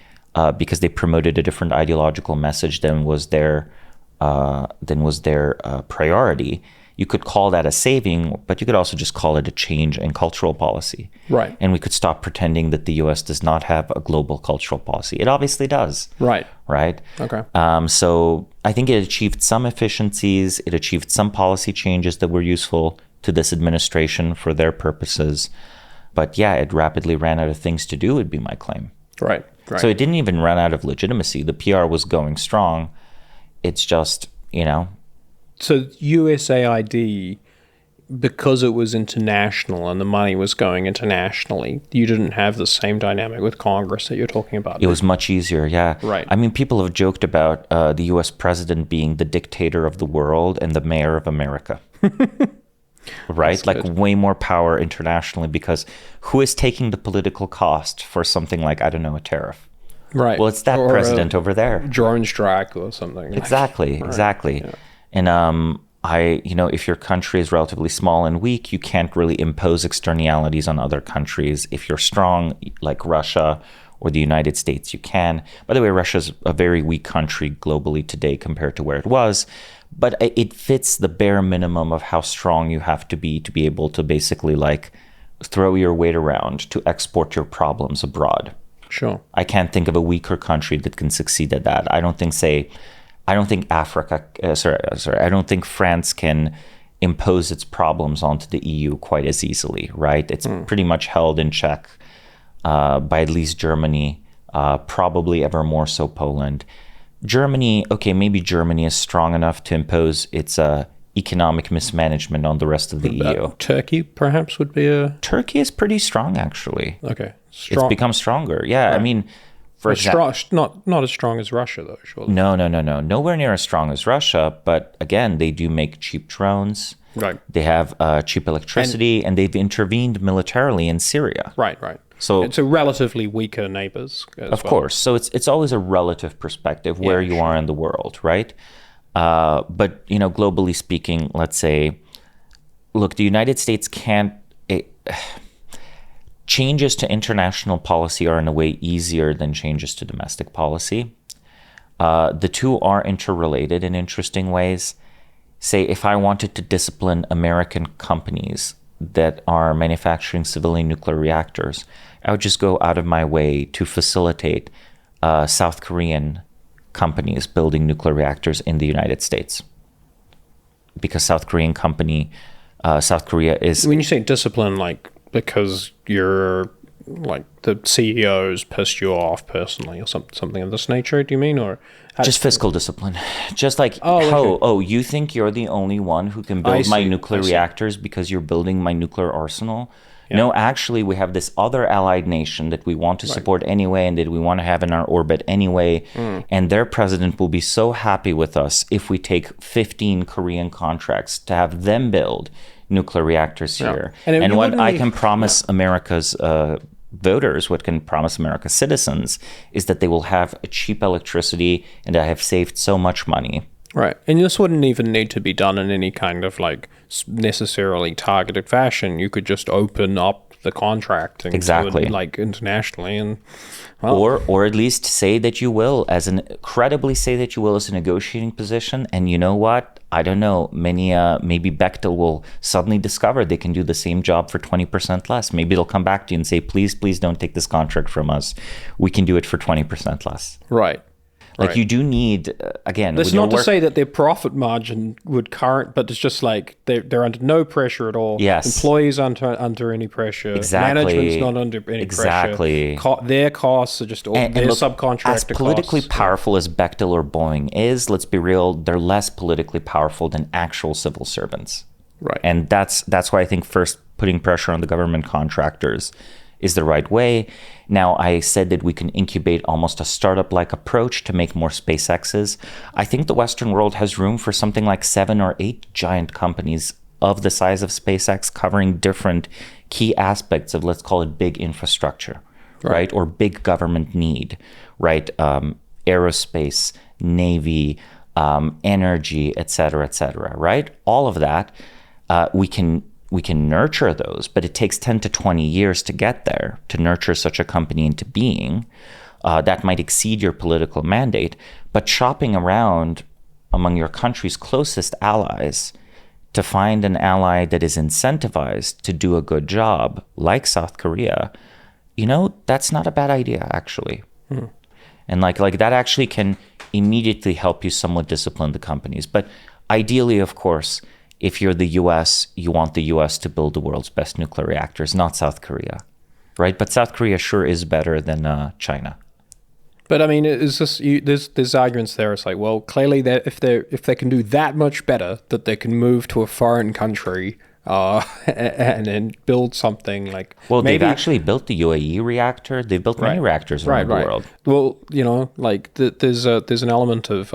because they promoted a different ideological message than was their priority. You could call that a saving, but you could also just call it a change in cultural policy. Right. And we could stop pretending that the U.S. does not have a global cultural policy. It obviously does. Right. Okay. So I think it achieved some efficiencies. It achieved some policy changes that were useful to this administration for their purposes. But yeah, it rapidly ran out of things to do, would be my claim. Right. So it didn't even run out of legitimacy. The PR was going strong. It's just, So USAID, because it was international and the money was going internationally, you didn't have the same dynamic with Congress that you're talking about. It was much easier, yeah. Right. I mean, people have joked about the U.S. president being the dictator of the world and the mayor of America. Right? That's like good. Way more power internationally, because who is taking the political cost for something like, I don't know, a tariff? Right. Well, it's that Or president over there. Drone strike or something. Exactly. Yeah. And if your country is relatively small and weak, you can't really impose externalities on other countries. If you're strong, like Russia or the United States, you can. By the way, Russia's a very weak country globally today compared to where it was, but it fits the bare minimum of how strong you have to be able to basically throw your weight around to export your problems abroad. Sure. I can't think of a weaker country that can succeed at that. I don't think I don't think France can impose its problems onto the EU quite as easily, right? It's pretty much held in check by at least Germany, probably ever more so Poland. Germany, okay, maybe Germany is strong enough to impose its economic mismanagement on the rest of the EU. Turkey, perhaps, would be a... Turkey is pretty strong, actually. Okay. It's become stronger. Yeah, right. I mean... For example, not as strong as Russia, though, surely. No. Nowhere near as strong as Russia. But again, they do make cheap drones. Right. They have cheap electricity, and they've intervened militarily in Syria. Right. So it's a relatively weaker neighbors. Of course. So it's always a relative perspective where you are in the world, right? But globally speaking, let's say, look, the United States can't. Changes to international policy are in a way easier than changes to domestic policy. The two are interrelated in interesting ways. Say, if I wanted to discipline American companies that are manufacturing civilian nuclear reactors, I would just go out of my way to facilitate South Korean companies building nuclear reactors in the United States. Because South Korea is... When you say discipline, because you're the CEOs pissed you off personally or something of this nature, do you mean? Or just fiscal discipline. Just you think you're the only one who can build my nuclear reactors because you're building my nuclear arsenal? Yeah. No, actually, we have this other allied nation that we want to support anyway and that we want to have in our orbit anyway. And their president will be so happy with us if we take 15 Korean contracts to have them build nuclear reactors here. And what I can promise America's voters, what can promise America's citizens, is that they will have a cheap electricity and I have saved so much money. Right. And this wouldn't even need to be done in any kind of necessarily targeted fashion. You could just open up the contract and exactly do it, internationally and or at least say that you will as a negotiating position. And you know what? I don't know. Maybe Bechtel will suddenly discover they can do the same job for 20% less. Maybe they'll come back to you and say, please don't take this contract from us. We can do it for 20% less. Right. Like Right. you do need, again, That's with your not to work- say that their profit margin would current, but it's just like they're under no pressure at all. Yes. Employees under any pressure. Exactly. Management's not under any Exactly. pressure. Their costs are just all their look, subcontractor as politically costs. powerful as Bechtel or Boeing is, let's be real, they're less politically powerful than actual civil servants. Right. And that's why I think first putting pressure on the government contractors is the right way. Now, I said that we can incubate almost a startup-like approach to make more SpaceXs. I think the Western world has room for something like 7 or 8 giant companies of the size of SpaceX covering different key aspects of, let's call it, big infrastructure, right? Or big government need, right? Aerospace, Navy, energy, et cetera, right? All of that, we can nurture those, but it takes 10 to 20 years to get there, to nurture such a company into being. That might exceed your political mandate, but shopping around among your country's closest allies to find an ally that is incentivized to do a good job, like South Korea, that's not a bad idea, actually. And like that actually can immediately help you somewhat discipline the companies. But ideally, of course, if you're the US, you want the US to build the world's best nuclear reactors, not South Korea, right? But South Korea sure is better than China. But I mean, is this there's arguments there? It's like, well, clearly that if they can do that much better, that they can move to a foreign country and then build something like. Well, maybe, they've actually built the UAE reactor. They've built many reactors around the world. Well, there's an element of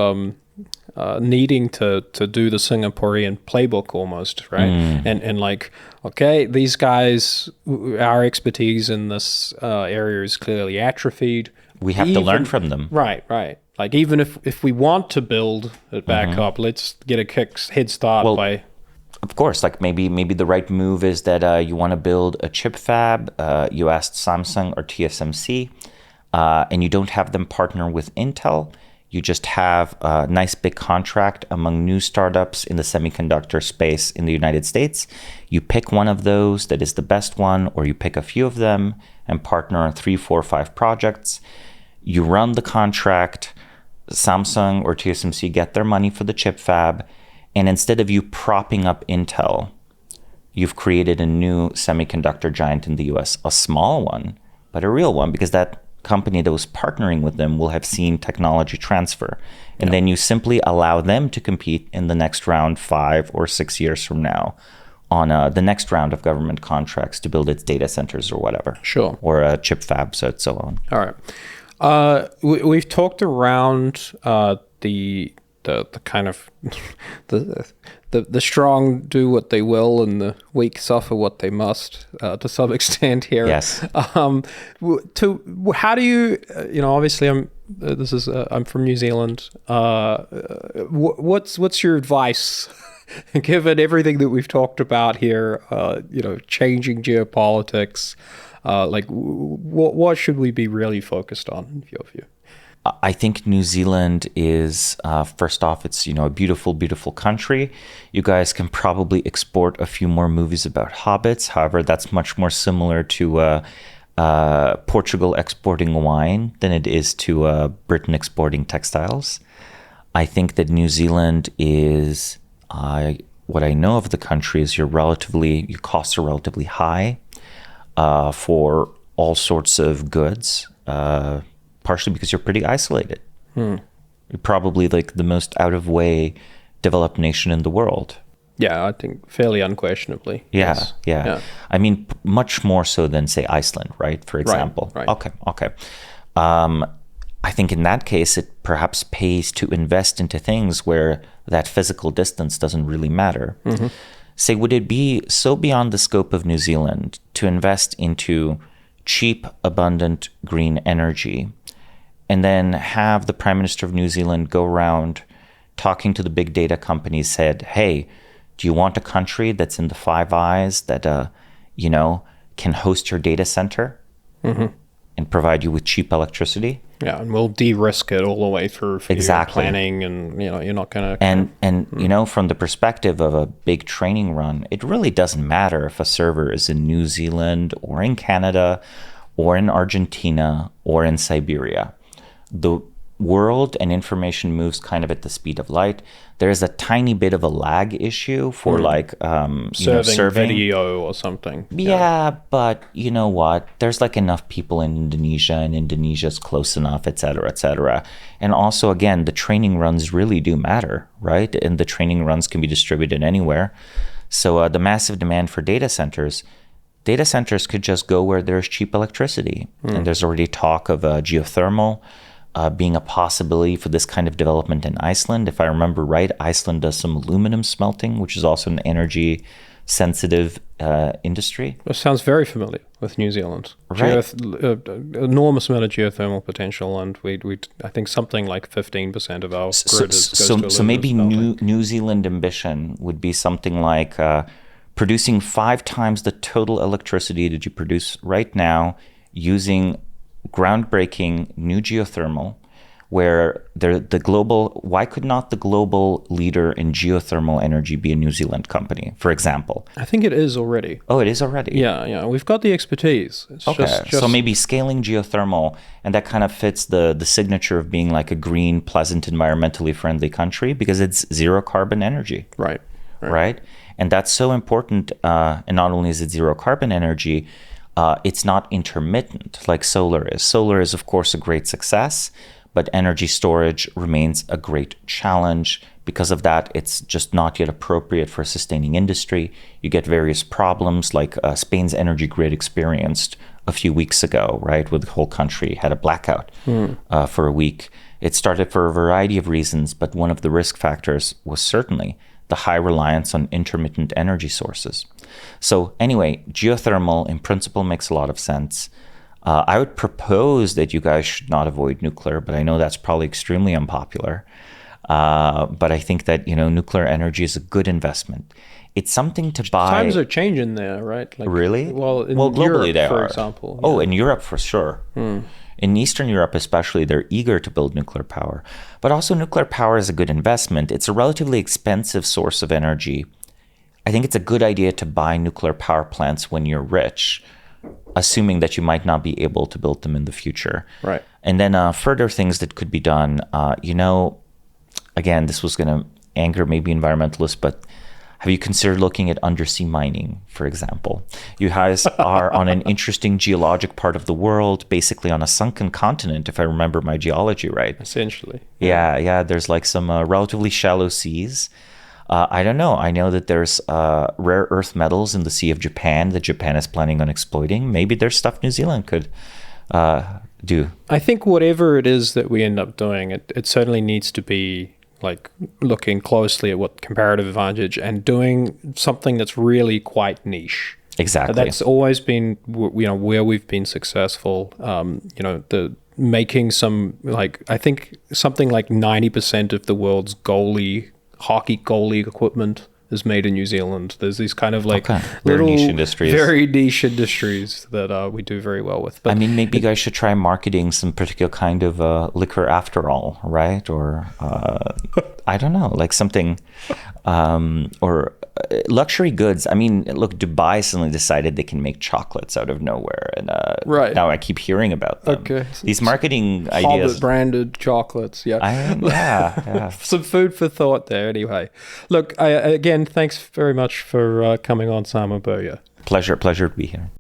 needing to do the Singaporean playbook almost, right? And like, okay, these guys, our expertise in this area is clearly atrophied. We have to learn from them. Right. Like even if we want to build it back up, let's get a head start by. Of course, like maybe the right move is that you want to build a chip fab. You asked Samsung or TSMC, and you don't have them partner with Intel. You just have a nice big contract among new startups in the semiconductor space in the United States. You pick one of those that is the best one, or you pick a few of them and partner on 3, 4, 5 projects. You run the contract. Samsung or TSMC get their money for the chip fab. And instead of you propping up Intel, you've created a new semiconductor giant in the US, a small one, but a real one, because that company that was partnering with them will have seen technology transfer. And then you simply allow them to compete in the next round 5 or 6 years from now on the next round of government contracts to build its data centers or whatever. Sure. Or chip fabs and so on. All right. We've talked around the kind of the strong do what they will and the weak suffer what they must to some extent here. Yes. How do you obviously I'm from New Zealand. What's your advice given everything that we've talked about here? Changing geopolitics. What should we be really focused on in your view? I think New Zealand is, first off, it's, a beautiful, beautiful country. You guys can probably export a few more movies about hobbits. However, that's much more similar to Portugal exporting wine than it is to Britain exporting textiles. I think that New Zealand is, what I know of the country is your costs are relatively high for all sorts of goods. Partially because you're pretty isolated. You're probably like the most out-of-way developed nation in the world. Yeah, I think fairly unquestionably. Yeah. I mean, much more so than, say, Iceland, right? For example. Right. Okay. I think in that case, it perhaps pays to invest into things where that physical distance doesn't really matter. Say, would it be so beyond the scope of New Zealand to invest into cheap, abundant green energy and then have the Prime Minister of New Zealand go around talking to the big data companies, said, hey, do you want a country that's in the Five Eyes that, can host your data center and provide you with cheap electricity? Yeah, and we'll de-risk it all the way through for Exactly. your planning, and you're not going to. And from the perspective of a big training run, it really doesn't matter if a server is in New Zealand or in Canada or in Argentina or in Siberia. The world and information moves kind of at the speed of light. There is a tiny bit of a lag issue for serving video or something. Yeah, but you know what? There's like enough people in Indonesia, and Indonesia's close enough, et cetera, et cetera. And also, again, the training runs really do matter, right? And the training runs can be distributed anywhere. So the massive demand for data centers could just go where there's cheap electricity. And there's already talk of geothermal being a possibility for this kind of development in Iceland. If I remember right, Iceland does some aluminum smelting, which is also an energy sensitive industry. That sounds very familiar with New Zealand. Right. Enormous amount of geothermal potential, and we I think something like 15% of our grid goes to aluminum. So maybe New Zealand ambition would be something like producing 5 times the total electricity that you produce right now using groundbreaking new geothermal, where why could not the global leader in geothermal energy be a New Zealand company, for example? I think it is already. Oh, it is already? Yeah. We've got the expertise. It's okay. Just So maybe scaling geothermal, and that kind of fits the signature of being like a green, pleasant, environmentally friendly country because it's zero carbon energy. Right? And that's so important. And not only is it zero carbon energy, it's not intermittent like solar is. Solar is, of course, a great success, but energy storage remains a great challenge. Because of that, it's just not yet appropriate for a sustaining industry. You get various problems like Spain's energy grid experienced a few weeks ago, right, where the whole country had a blackout for a week. It started for a variety of reasons, but one of the risk factors was certainly the high reliance on intermittent energy sources. So anyway, geothermal in principle makes a lot of sense. I would propose that you guys should not avoid nuclear, but I know that's probably extremely unpopular. But I think that, nuclear energy is a good investment. It's something to buy. Times are changing there, right? Like, really? Well, globally Europe, they for are. example. Oh, in Europe for sure. In Eastern Europe especially, they're eager to build nuclear power. But also nuclear power is a good investment. It's a relatively expensive source of energy. I think it's a good idea to buy nuclear power plants when you're rich, assuming that you might not be able to build them in the future. Right. And then further things that could be done, again, this was going to anger maybe environmentalists, but have you considered looking at undersea mining, for example? You guys are on an interesting geologic part of the world, basically on a sunken continent, if I remember my geology right. Essentially. Yeah. There's like some relatively shallow seas. I don't know. I know that there's rare earth metals in the Sea of Japan that Japan is planning on exploiting. Maybe there's stuff New Zealand could do. I think whatever it is that we end up doing, it certainly needs to be like looking closely at what comparative advantage and doing something that's really quite niche. Exactly. That's always been, where we've been successful. The making some, like, I think something like 90% of the world's hockey goalie equipment is made in New Zealand. There's these kind of like little niche industries. Very niche industries that we do very well with. But maybe you guys should try marketing some particular kind of liquor after all, right? Or I don't know, like something, or luxury goods. Look, Dubai suddenly decided they can make chocolates out of nowhere, and right. Now I keep hearing about them. Okay, these marketing ideas. Hobbit branded chocolates. Yeah. Some food for thought there. Anyway, look, again, thanks very much for coming on, Samo. Burja. Pleasure to be here.